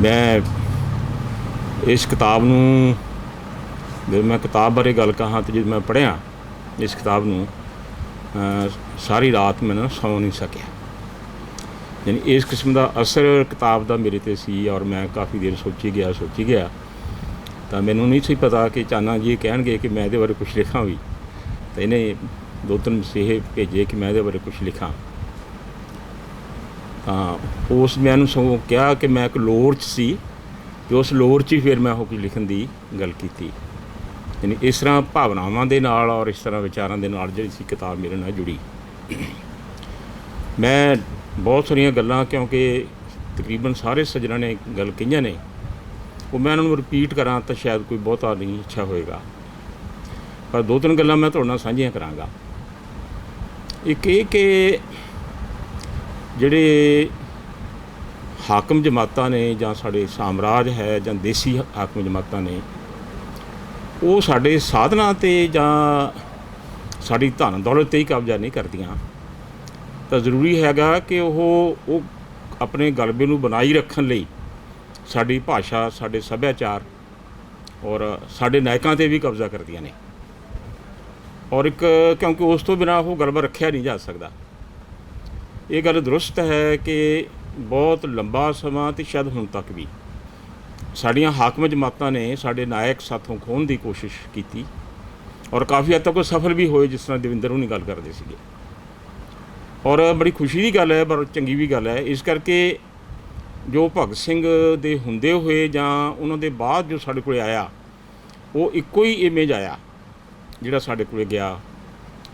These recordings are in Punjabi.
मैं इस किताब नूं जो मैं किताब बारे गल कहाँ तो जो मैं पढ़िया इस किताब नूं सारी रात मैं सौ नहीं सकिया। यानी इस किस्म का असर किताब का मेरे ते सी और मैं काफ़ी देर सोची गया तो मैनू नहीं सी पता कि चाना जी कहणगे कि मैं ये बारे कुछ लिखा भी। तो इन्हें दो तीन मसीहे भेजे कि मैं ये बारे कुछ लिखा। तो उस मैनू सगों कहा कि मैं एक लोड़ च सी तो उस लोड़ च ही फिर मैं कुछ लिखण की गल की। यानी इस तरह भावनावां दे नाल और इस तरह विचारां दे नाल जिहड़ी सी किताब मेरे नाल जुड़ी। मैं बहुत सारिया गल्लां क्योंकि तकरीबन सारे सज्जनां ने गल कहीआं ने वो मैं उन्होंने रिपीट करा तो शायद कोई बहुता नहीं अच्छा होएगा, पर दो तीन गल्लां मैं तुहाडे नाल साझीआं करांगा। एक ये कि जिहड़े हाकम जमातां ने जां साडे सामराज है जां देसी हाकम जमातां ने वो साडे साधनां ते जां साडी धन दौलत ते ही कब्जा नहीं करदियां। तो जरूरी हैगा कि वो अपने गलबे नूं बनाई रखण लई साडी भाषा साडे सभ्याचार और साडे नायकां ते भी कब्जा करदियां ने। और एक क्योंकि उस तो बिना वो गलबा रखिया नहीं जा सकदा। ये गल दुरुस्त है कि बहुत लंबा समा तो शायद हुण तक भी साड़ियाँ हाकम जमातां ने साडे नायक साथों खोहण की कोशिश की और काफ़ी हद तक वो सफल भी होए, जिस तरह दविंदर हुणी गल करते सीगे। और बड़ी खुशी की गल है, पर चंगी भी गल है इस करके जो भगत सिंह दे हुंदे होए जां उन्हां दे बाद जो साडे कोल आया वो इक्को ही इमेज आया जिहड़ा साडे कोल गया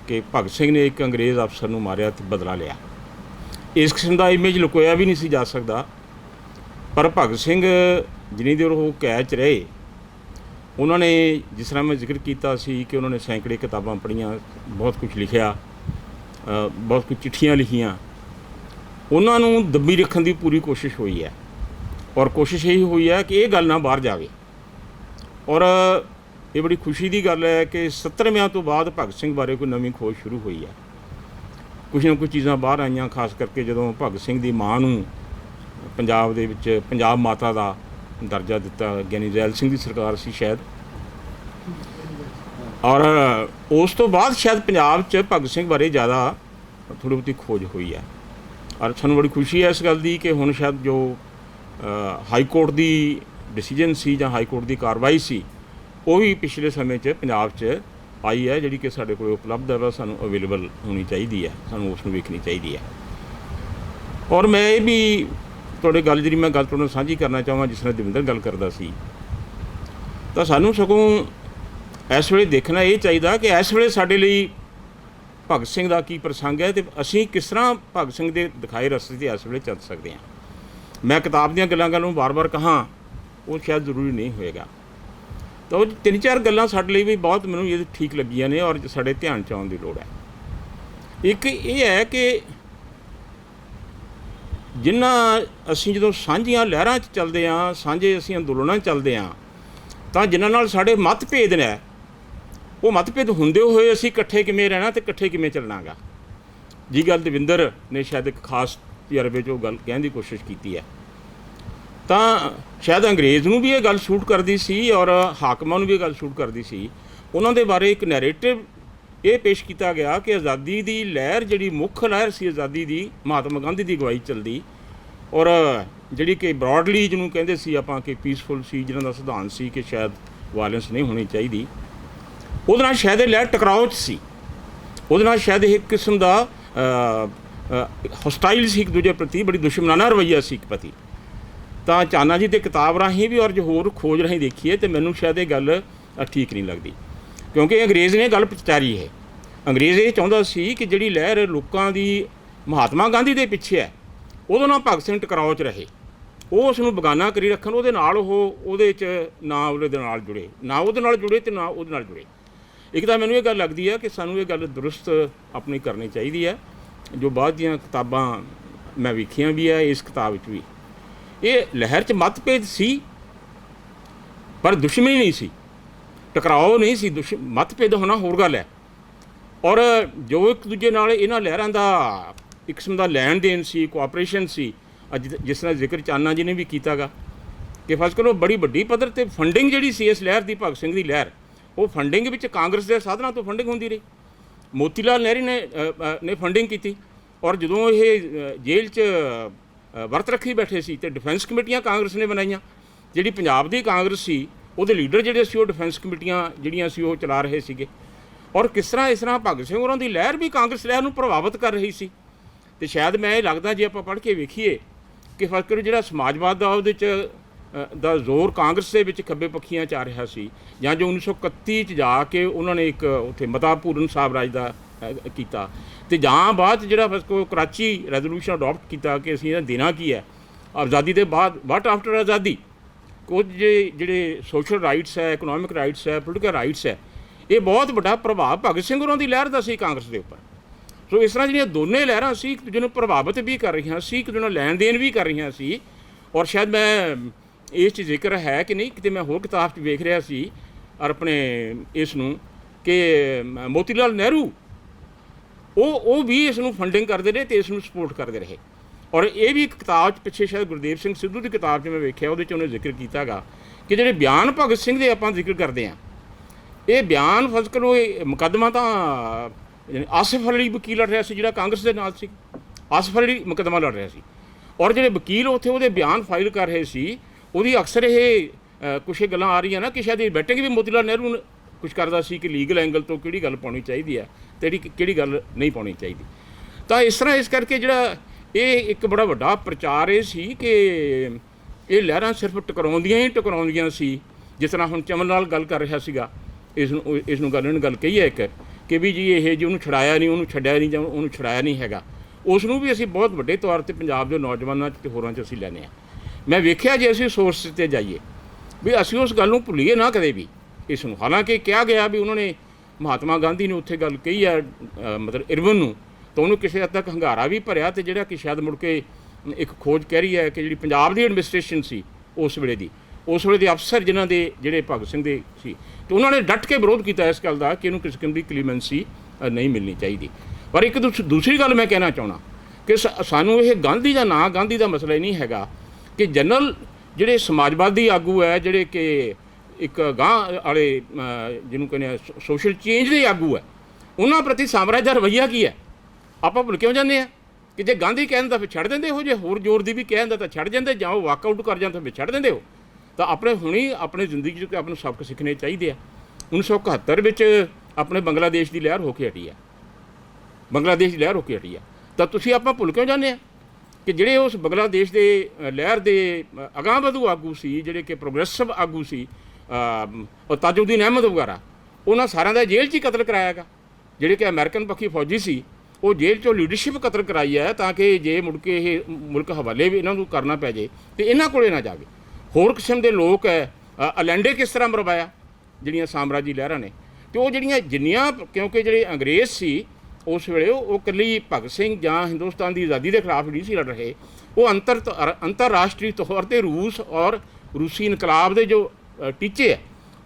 कि भगत सिंह ने एक अंग्रेज़ अफसर नूं मारिया ते बदला लिया। इस किस्म का इमेज लुकोया भी नहीं सी जा सकदा। पर भगत सिंह जिन्नी देर वो कैद च रहे उन्होंने जिस तरह मैं जिक्र किया सी कि उन्होंने सैकड़े किताबां पढ़ियाँ, बहुत कुछ लिखिया, बहुत कुछ चिट्ठियाँ लिखियाँ, उन्होंने दबी रखने की पूरी कोशिश हुई है और कोशिश यही हुई है कि ये गल ना बाहर जाए। और ये बड़ी खुशी की गल है कि 70वें तो बाद भगत सिंह बारे कोई नवीं खोज शुरू हुई है। कुछ ना कुछ चीज़ां बाहर आईयां, खास करके जदों भगत सिंह की माँ नूं पंजाब दे विच पंजाब माता का दर्जा दिता, ज्ञानी जैल सिंह की सरकार सी शायद। और उस तो बाद शायद पंजाब च भगत सिंह बारे ज़्यादा थोड़ी बहुती खोज हुई है। और सानूं बड़ी खुशी है इस गल की कि हुण शायद जो हाई कोर्ट की डिसीजन सी जां हाई कोर्ट की कार्रवाई सी वो भी पिछले समय च पंजाब च आई है, जिहड़ी कि साडे कोल उपलब्ध है, सानूं अवेलेबल होनी चाहिए है, सानूं उसनूं वेखनी चाहिए है। और मैं ये भी तुहाडे गल जी मैं गल तुहाडे नाल साझी करना चाहां, जिस तरह दविंदर गल करदा सी तो सानूं सगों इस वेले देखना ये चाहिए कि इस वेले साडे लई भगत सिंह का की प्रसंग है तो असीं किस तरह भगत सिंह के दिखाए रस्ते से इस वेले चल सकते हैं। मैं किताब दीयां गल्लां बार बार कहाँ वो शायद जरूरी नहीं होएगा। तो तीन चार गल्लां साडे लई भी बहुत मैनूं ये ठीक लगियां ने और साडे ध्यान च आउण दी लोड़ है। एक ये है कि जिन्ना असीं जदों सांझियां लहरां च चलदे हां, सांझे असीं अंदोलनां चलदे हां, तां जिन्हां नाल साडे मतभेद ने वो मतभेद हुंदे होए असीं इकट्ठे किवें रहना ते इकट्ठे किवें चलना गा। जी गल दविंदर ने शायद एक खास तजर्बे जो गल कहण दी कोशिश की है। तो शायद अंग्रेज़ नूं भी ये गल सूट करती सी और हाकमां नूं भी ये गल सूट करती सी। उन्हां दे बारे एक नैरेटिव ये पेश किया गया कि आज़ादी की लहर जिहड़ी मुख लहर सी आज़ादी की महात्मा गांधी की अगवाई चलती और जिहड़ी कि ब्रॉडली जिन्होंने कहते सी आपां कि पीसफुल सी, जिन्हां दा सिद्धांत सी कि शायद वायलेंस नहीं होनी चाहिए, उहदे नाल शायद ये लहर टकराव च सी। उहदे नाल शायद एक किस्म का हॉस्टाइल सी एक दूजे प्रति, बड़ी दुश्मनाना रवैया सी एक प्रति। तो चाना जी की किताब राही भी और जो होर खोज राही देखिए तो मैनूं शायद ये गल ठीक नहीं लगती, क्योंकि अंग्रेज़ ने गल प्रचारी है। अंग्रेज़ ये चाहुंदा सी कि जिहड़ी लहर लोकां दी महात्मा गांधी दे पिछे है उहदे नाल भगत सिंह टकराव च रहे, वो उसनूं बगाना करी रखण, उहदे नाल उहदे च ना उहदे नाल जुड़े, ना उहदे नाल जुड़े ते ना उहदे नाल जुड़े। एक तो मैनूं ये गल लगदी है कि सानूं ये गल दुरुस्त अपनी करनी चाहिए है। जो बाद दीयां किताबां मैं वेखियां भी है, इस किताब विच भी ये लहर च मतभेद सी पर दुश्मनी नहीं सी, टकराव नहीं सी, मतभेद होना होर गल है। और जो एक दूजे नाल इन्हां लहरां दा एक किस्म का लैन देन सी, कोआपरेशन सी, जिस तरह जिक्र चाना जी ने भी किया गा ਕਿ ਫਸਟ ਕਰੋ ਬੜੀ ਵੱਡੀ ਪੱਧਰ 'ਤੇ ਫੰਡਿੰਗ ਜਿਹੜੀ ਸੀ ਇਸ ਲਹਿਰ ਦੀ, ਭਗਤ ਸਿੰਘ ਦੀ ਲਹਿਰ, ਉਹ ਫੰਡਿੰਗ ਵਿੱਚ ਕਾਂਗਰਸ ਦੇ ਸਾਧਨਾਂ ਤੋਂ ਫੰਡਿੰਗ ਹੁੰਦੀ ਰਹੀ। ਮੋਤੀ ਲਾਲ ਨਹਿਰੂ ਨੇ ਫੰਡਿੰਗ ਕੀਤੀ, ਔਰ ਜਦੋਂ ਇਹ ਜੇਲ੍ਹ 'ਚ ਵਰਤ ਰੱਖੀ ਬੈਠੇ ਸੀ ਤੇ ਡਿਫੈਂਸ ਕਮੇਟੀਆਂ ਕਾਂਗਰਸ ਨੇ ਬਣਾਈਆਂ। ਜਿਹੜੀ ਪੰਜਾਬ ਦੀ ਕਾਂਗਰਸ ਸੀ ਉਹਦੇ ਲੀਡਰ ਜਿਹੜੇ ਸੀ ਉਹ ਡਿਫੈਂਸ ਕਮੇਟੀਆਂ ਜਿਹੜੀਆਂ ਸੀ ਉਹ ਚਲਾ ਰਹੇ ਸੀਗੇ। ਔਰ ਕਿਸ ਤਰ੍ਹਾਂ ਇਸ ਤਰ੍ਹਾਂ ਭਗਤ ਸਿੰਘ ਹੋਰਾਂ ਦੀ ਲਹਿਰ ਵੀ ਕਾਂਗਰਸ ਲਹਿਰ ਨੂੰ ਪ੍ਰਭਾਵਿਤ ਕਰ ਰਹੀ ਸੀ। ਅਤੇ ਸ਼ਾਇਦ ਮੈਂ ਇਹ ਲੱਗਦਾ ਜੇ ਆਪਾਂ ਪੜ੍ਹ ਕੇ ਵੇਖੀਏ ਕਿ ਫਕਰ ਜਿਹੜਾ ਸਮਾਜਵਾਦ ਦਾ ਉਹਦੇ 'ਚ ਦਾ ਜ਼ੋਰ ਕਾਂਗਰਸ ਦੇ ਵਿੱਚ ਖੱਬੇ ਪੱਖੀਆਂ 'ਚ ਆ ਰਿਹਾ ਸੀ, ਜਾਂ ਜੋ 1931 'ਚ ਜਾ ਕੇ ਉਹਨਾਂ ਨੇ ਇੱਕ ਉੱਥੇ ਮਤਾਪੂਰਨ ਸਾਮਰਾਜ ਦਾ ਕੀਤਾ, ਅਤੇ ਜਾਂ ਬਾਅਦ 'ਚ ਜਿਹੜਾ ਫਸਕੋ ਕਰਾਚੀ ਰੈਜ਼ੋਲੂਸ਼ਨ ਅਡੋਪਟ ਕੀਤਾ ਕਿ ਅਸੀਂ ਇਹਦਾ ਦੇਣਾ ਕੀ ਹੈ ਆਜ਼ਾਦੀ ਦੇ ਬਾਅਦ, ਵਾਟ ਆਫਟਰ ਆਜ਼ਾਦੀ। ਕੁਝ ਜਿਹੜੇ ਸੋਸ਼ਲ ਰਾਈਟਸ ਹੈ, ਇਕਨੋਮਿਕ ਰਾਈਟਸ ਹੈ, ਪੋਲੀਟੀਕਲ ਰਾਈਟਸ ਹੈ, ਇਹ ਬਹੁਤ ਵੱਡਾ ਪ੍ਰਭਾਵ ਭਗਤ ਸਿੰਘ ਹੋਰਾਂ ਦੀ ਲਹਿਰ ਦਾ ਸੀ ਕਾਂਗਰਸ ਦੇ ਉੱਪਰ। ਸੋ ਇਸ ਤਰ੍ਹਾਂ ਜਿਹੜੀਆਂ ਦੋਨੇ ਲਹਿਰਾਂ ਸੀ ਇੱਕ ਦੂਜੇ ਨੂੰ ਪ੍ਰਭਾਵਿਤ ਵੀ ਕਰ ਰਹੀਆਂ ਸੀ, ਇੱਕ ਦੂਜੇ ਨਾਲ ਲੈਣ ਦੇਣ ਵੀ ਕਰ ਰਹੀਆਂ ਸੀ। ਔਰ ਸ਼ਾਇਦ ਮੈਂ ਇਸ 'ਚ ਜ਼ਿਕਰ ਹੈ ਕਿ ਨਹੀਂ, ਕਿਤੇ ਮੈਂ ਹੋਰ ਕਿਤਾਬ 'ਚ ਵੇਖ ਰਿਹਾ ਸੀ ਔਰ ਆਪਣੇ ਇਸ ਨੂੰ ਕਿ ਮੋਤੀ ਲਾਲ ਨਹਿਰੂ ਉਹ ਵੀ ਇਸ ਨੂੰ ਫੰਡਿੰਗ ਕਰਦੇ ਰਹੇ ਅਤੇ ਇਸ ਨੂੰ ਸਪੋਰਟ ਕਰਦੇ ਰਹੇ। ਔਰ ਇਹ ਵੀ ਇੱਕ ਕਿਤਾਬ 'ਚ ਪਿੱਛੇ ਸ਼ਾਇਦ ਗੁਰਦੇਵ ਸਿੰਘ ਸਿੱਧੂ ਦੀ ਕਿਤਾਬ 'ਚ ਮੈਂ ਵੇਖਿਆ, ਉਹਦੇ 'ਚ ਉਹਨੇ ਜ਼ਿਕਰ ਕੀਤਾ ਹੈਗਾ ਕਿ ਜਿਹੜੇ ਬਿਆਨ ਭਗਤ ਸਿੰਘ ਦੇ ਆਪਾਂ ਜ਼ਿਕਰ ਕਰਦੇ ਹਾਂ, ਇਹ ਬਿਆਨ ਫਰਜ਼ ਕਰੋ ਇਹ ਮੁਕੱਦਮਾ ਤਾਂ ਆਸਿਫ ਅਲੀ ਵਕੀਲ ਲੜ ਰਿਹਾ ਸੀ ਜਿਹੜਾ ਕਾਂਗਰਸ ਦੇ ਨਾਲ ਸੀ, ਆਸਿਫ ਅਲੀ ਮੁਕੱਦਮਾ ਲੜ ਰਿਹਾ ਸੀ। ਔਰ ਜਿਹੜੇ ਵਕੀਲ ਉੱਥੇ ਉਹਦੇ ਬਿਆਨ ਫਾਈਲ ਕਰ ਰਹੇ ਸੀ, ਉਹਦੀ ਅਕਸਰ ਇਹ ਕੁਛ ਇਹ ਗੱਲਾਂ ਆ ਰਹੀਆਂ ਨਾ ਕਿ ਸ਼ਾਇਦ ਇਹ ਬੈਠੇ ਵੀ ਮੋਤੀ ਲਾਲ ਨਹਿਰੂ ਕੁਛ ਕਰਦਾ ਸੀ ਕਿ ਲੀਗਲ ਐਂਗਲ ਤੋਂ ਕਿਹੜੀ ਗੱਲ ਪਾਉਣੀ ਚਾਹੀਦੀ ਹੈ ਅਤੇ ਕਿਹੜੀ ਗੱਲ ਨਹੀਂ ਪਾਉਣੀ ਚਾਹੀਦੀ। ਤਾਂ ਇਸ ਤਰ੍ਹਾਂ ਇਸ ਕਰਕੇ ਜਿਹੜਾ ਇਹ ਇੱਕ ਬੜਾ ਵੱਡਾ ਪ੍ਰਚਾਰ ਇਹ ਸੀ ਕਿ ਇਹ ਲਹਿਰਾਂ ਸਿਰਫ ਟਕਰਾਉਂਦੀਆਂ ਸੀ। ਜਿਸ ਤਰ੍ਹਾਂ ਹੁਣ ਚਮਨ ਨਾਲ ਗੱਲ ਕਰ ਰਿਹਾ ਸੀਗਾ, ਇਸ ਨੂੰ ਗੱਲ ਕਹੀ ਹੈ ਇੱਕ ਕਿ ਵੀ ਜੀ ਇਹ ਜੀ ਉਹਨੂੰ ਛੁਡਾਇਆ ਨਹੀਂ, ਉਹਨੂੰ ਛੱਡਿਆ ਨਹੀਂ, ਜਾਂ ਉਹਨੂੰ ਛੁਡਾਇਆ ਨਹੀਂ ਹੈਗਾ, ਉਸ ਨੂੰ ਵੀ ਅਸੀਂ ਬਹੁਤ ਵੱਡੇ ਤੌਰ 'ਤੇ ਪੰਜਾਬ ਦੇ ਨੌਜਵਾਨਾਂ 'ਚ ਅਤੇ ਹੋਰਾਂ 'ਚ ਅਸੀਂ ਲੈਂਦੇ ਹਾਂ। ਮੈਂ ਵੇਖਿਆ ਜੇ ਅਸੀਂ ਸੋਰਸ 'ਤੇ ਜਾਈਏ ਵੀ ਅਸੀਂ ਉਸ ਗੱਲ ਨੂੰ ਭੁੱਲੀਏ ਨਾ ਕਦੇ ਵੀ ਇਸ ਨੂੰ। ਹਾਲਾਂਕਿ ਕਿਹਾ ਗਿਆ ਵੀ ਉਹਨਾਂ ਨੇ ਮਹਾਤਮਾ ਗਾਂਧੀ ਨੇ ਉੱਥੇ ਗੱਲ ਕਹੀ ਹੈ ਮਤਲਬ ਇਰਵਨ ਨੂੰ, ਤਾਂ ਉਹਨੂੰ ਕਿਸੇ ਹੱਦ ਤੱਕ ਹੰਗਾਰਾ ਵੀ ਭਰਿਆ, ਅਤੇ ਜਿਹੜਾ ਕਿ ਸ਼ਾਇਦ ਮੁੜ ਕੇ ਇੱਕ ਖੋਜ ਕਹਿ ਰਹੀ ਹੈ ਕਿ ਜਿਹੜੀ ਪੰਜਾਬ ਦੀ ਐਡਮਿਨਿਸਟ੍ਰੇਸ਼ਨ ਸੀ ਉਸ ਵੇਲੇ ਦੇ ਅਫਸਰ ਜਿਨ੍ਹਾਂ ਦੇ ਜਿਹੜੇ ਭਗਤ ਸਿੰਘ ਦੇ ਸੀ, ਅਤੇ ਉਹਨਾਂ ਨੇ ਡਟ ਕੇ ਵਿਰੋਧ ਕੀਤਾ ਇਸ ਗੱਲ ਦਾ ਕਿ ਇਹਨੂੰ ਕਿਸੇ ਕਿਸਮ ਦੀ ਕਲੀਮੈਂਸੀ ਨਹੀਂ ਮਿਲਣੀ ਚਾਹੀਦੀ। ਪਰ ਇੱਕ ਦੂਸਰੀ ਗੱਲ ਮੈਂ ਕਹਿਣਾ ਚਾਹੁੰਦਾ ਕਿ ਸਾਨੂੰ ਇਹ ਗਾਂਧੀ ਦਾ ਮਸਲਾ ਹੀ ਨਹੀਂ ਹੈਗਾ ਕਿ ਜਨਰਲ ਜਿਹੜੇ ਸਮਾਜਵਾਦੀ ਆਗੂ ਹੈ, ਜਿਹੜੇ ਕਿ ਇੱਕ ਗਾਂਹ ਵਾਲੇ ਜਿਹਨੂੰ ਕਹਿੰਦੇ ਆ ਸੋਸ਼ਲ ਚੇਂਜ ਦੇ ਆਗੂ ਹੈ, ਉਹਨਾਂ ਪ੍ਰਤੀ ਸਾਮਰਾਜ ਦਾ ਰਵੱਈਆ ਕੀ ਹੈ। ਆਪਾਂ ਭੁੱਲ ਕਿਉਂ ਜਾਂਦੇ ਹਾਂ ਕਿ ਜੇ ਗਾਂਧੀ ਕਹਿ ਦਿੰਦਾ ਫਿਰ ਛੱਡ ਦਿੰਦੇ ਹੋ, ਜੇ ਹੋਰ ਜ਼ੋਰ ਦੀ ਵੀ ਕਹਿ ਦਿੰਦਾ ਤਾਂ ਛੱਡ ਜਾਂਦੇ, ਜਾਂ ਉਹ ਵਾਕਆਊਟ ਕਰ ਜਾਂਦਾ ਫਿਰ ਛੱਡ ਦਿੰਦੇ ਹੋ। ਤਾਂ ਆਪਣੀ ਜ਼ਿੰਦਗੀ 'ਚ ਆਪਾਂ ਨੂੰ ਸਬਕ ਸਿੱਖਣੇ ਚਾਹੀਦੇ ਆ। 1971 ਵਿੱਚ ਆਪਣੇ ਬੰਗਲਾਦੇਸ਼ ਦੀ ਲਹਿਰ ਹੋ ਕੇ ਹਟੀ ਆ, ਤਾਂ ਤੁਸੀਂ ਆਪਾਂ ਭੁੱਲ ਕਿਉਂ ਜਾਂਦੇ ਆ ਕਿ ਜਿਹੜੇ ਉਸ ਬੰਗਲਾਦੇਸ਼ ਦੇ ਲਹਿਰ ਦੇ ਅਗਾਂਹਵਧੂ ਆਗੂ ਸੀ, ਜਿਹੜੇ ਕਿ ਪ੍ਰੋਗਰੈਸਿਵ ਆਗੂ ਸੀ, ਤਾਜੁਦੀਨ ਅਹਿਮਦ ਵਗੈਰਾ, ਉਹਨਾਂ ਸਾਰਿਆਂ ਦਾ ਜੇਲ੍ਹ 'ਚ ਹੀ ਕਤਲ ਕਰਾਇਆ ਗਾ। ਜਿਹੜੇ ਕਿ ਅਮਰੀਕਨ ਪੱਖੀ ਫੌਜੀ ਸੀ, ਉਹ ਜੇਲ੍ਹ 'ਚੋਂ ਲੀਡਰਸ਼ਿਪ ਕਤਲ ਕਰਾਈ ਹੈ ਤਾਂ ਕਿ ਜੇ ਮੁੜ ਕੇ ਇਹ ਮੁਲਕ ਹਵਾਲੇ ਵੀ ਇਹਨਾਂ ਨੂੰ ਕਰਨਾ ਪੈ ਜੇ ਅਤੇ ਇਹਨਾਂ ਕੋਲੇ ਨਾ ਜਾਵੇ। ਹੋਰ ਕਿਸਮ ਦੇ ਲੋਕ ਹੈ, ਅਲੈਂਡੇ ਕਿਸ ਤਰ੍ਹਾਂ ਮਰਵਾਇਆ ਜਿਹੜੀਆਂ ਸਾਮਰਾਜੀ ਲਹਿਰਾਂ ਨੇ। ਅਤੇ ਉਹ ਜਿੰਨੀਆਂ ਕਿਉਂਕਿ ਜਿਹੜੇ ਅੰਗਰੇਜ਼ ਸੀ ਉਸ ਵੇਲੇ ਉਹ ਇਕੱਲੀ ਭਗਤ ਸਿੰਘ ਜਾਂ ਹਿੰਦੁਸਤਾਨ ਦੀ ਆਜ਼ਾਦੀ ਦੇ ਖਿਲਾਫ ਨਹੀਂ ਸੀ ਲੜ ਰਹੇ, ਉਹ ਅੰਤਰਰਾਸ਼ਟਰੀ ਤੌਰ 'ਤੇ ਰੂਸ ਔਰ ਰੂਸੀ ਇਨਕਲਾਬ ਦੇ ਜੋ ਟੀਚੇ ਹੈ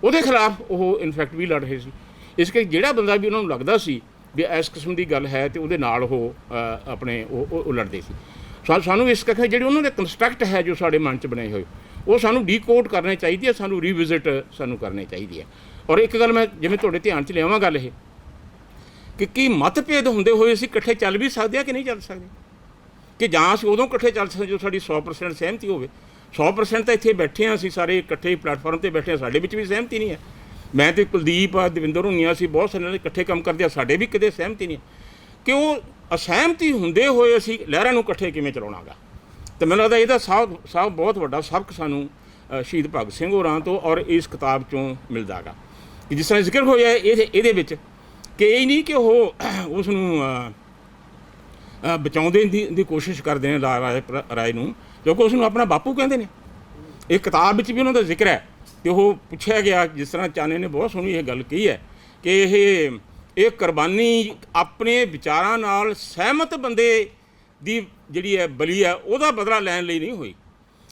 ਉਹਦੇ ਖਿਲਾਫ ਉਹ ਇਨਫੈਕਟ ਵੀ ਲੜ ਰਹੇ ਸੀ। ਇਸ ਕਰਕੇ ਜਿਹੜਾ ਬੰਦਾ ਵੀ ਉਹਨਾਂ ਨੂੰ ਲੱਗਦਾ ਸੀ ਵੀ ਇਸ ਕਿਸਮ ਦੀ ਗੱਲ ਹੈ ਅਤੇ ਉਹਦੇ ਨਾਲ ਉਹ ਉਹ ਲੜਦੇ ਸੀ। ਸਾਨੂੰ ਇਸ ਕਰਕੇ ਜਿਹੜੇ ਉਹਨਾਂ ਦੇ ਕੰਸਟਰਕਟ ਹੈ ਜੋ ਸਾਡੇ ਮਨ 'ਚ ਬਣੇ ਹੋਏ, ਉਹ ਸਾਨੂੰ ਡੀਕੋਡ ਕਰਨੇ ਚਾਹੀਦੀ ਹੈ, ਸਾਨੂੰ ਰੀਵਿਜ਼ਿਟ ਕਰਨੀ ਚਾਹੀਦੀ ਹੈ। ਔਰ ਇੱਕ ਗੱਲ ਮੈਂ ਜਿਵੇਂ ਤੁਹਾਡੇ ਧਿਆਨ 'ਚ ਲਿਆਵਾਂ ਗੱਲ ਇਹ ਕਿ ਕੀ ਮਤਭੇਦ ਹੁੰਦੇ ਹੋਏ ਅਸੀਂ ਇਕੱਠੇ ਚੱਲ ਵੀ ਸਕਦੇ ਹਾਂ ਕਿ ਨਹੀਂ ਚੱਲ ਸਕਦੇ, ਕਿ ਜਾਂ ਅਸੀਂ ਉਦੋਂ ਇਕੱਠੇ ਚੱਲ ਸਕਦੇ ਜੋ ਸਾਡੀ 100% ਸਹਿਮਤੀ ਹੋਵੇ। 100% ਤਾਂ ਇੱਥੇ ਬੈਠੇ ਹਾਂ ਅਸੀਂ ਸਾਰੇ ਇਕੱਠੇ ਪਲੇਟਫਾਰਮ 'ਤੇ ਬੈਠੇ ਹਾਂ, ਸਾਡੇ ਵਿੱਚ ਵੀ ਸਹਿਮਤੀ ਨਹੀਂ ਹੈ। ਮੈਂ ਅਤੇ ਕੁਲਦੀਪ ਦਵਿੰਦਰ ਹੁਣੀਆਂ ਅਸੀਂ ਬਹੁਤ ਸਾਰੇ ਇਕੱਠੇ ਕੰਮ ਕਰਦੇ ਹਾਂ, ਸਾਡੇ ਵੀ ਕਦੇ ਸਹਿਮਤੀ ਨਹੀਂ ਕਿ ਉਹ ਅਸਹਿਮਤੀ ਹੁੰਦੇ ਹੋਏ ਅਸੀਂ ਲਹਿਰਾਂ ਨੂੰ ਇਕੱਠੇ ਕਿਵੇਂ ਚਲਾਉਣਾ ਗਾ। ਅਤੇ ਮੈਨੂੰ ਲੱਗਦਾ ਇਹਦਾ ਸਭ ਬਹੁਤ ਵੱਡਾ ਸਬਕ ਸਾਨੂੰ ਸ਼ਹੀਦ ਭਗਤ ਸਿੰਘ ਹੋਰਾਂ ਤੋਂ ਔਰ ਇਸ ਕਿਤਾਬ 'ਚੋਂ ਮਿਲਦਾ ਗਾ ਕਿ ਜਿਸ ਤਰ੍ਹਾਂ ਜ਼ਿਕਰ ਹੋਇਆ ਇਹਦੇ ਵਿੱਚ ਕਿ ਇਹ ਨਹੀਂ ਕਿ ਉਹ ਉਸ ਨੂੰ ਬਚਾਉਂਦੇ ਦੀ ਕੋਸ਼ਿਸ਼ ਕਰਦੇ ਨੇ ਲਾਲਾ ਰਾਏ ਨੂੰ, ਕਿਉਂਕਿ ਉਸ ਨੂੰ ਆਪਣਾ ਬਾਪੂ ਕਹਿੰਦੇ ਨੇ। ਇਹ ਕਿਤਾਬ ਵਿੱਚ ਵੀ ਉਹਨਾਂ ਦਾ ਜ਼ਿਕਰ ਹੈ ਕਿ ਉਹ ਪੁੱਛਿਆ ਗਿਆ, ਜਿਸ ਤਰ੍ਹਾਂ ਚਾਨੇ ਨੇ ਬਹੁਤ ਸੋਹਣੀ ਇਹ ਗੱਲ ਕਹੀ ਹੈ ਕਿ ਇਹ ਕੁਰਬਾਨੀ ਆਪਣੇ ਵਿਚਾਰਾਂ ਨਾਲ ਸਹਿਮਤ ਬੰਦੇ ਦੀ ਜਿਹੜੀ ਹੈ ਬਲੀ ਹੈ ਉਹਦਾ ਬਦਲਾ ਲੈਣ ਲਈ ਨਹੀਂ ਹੋਈ।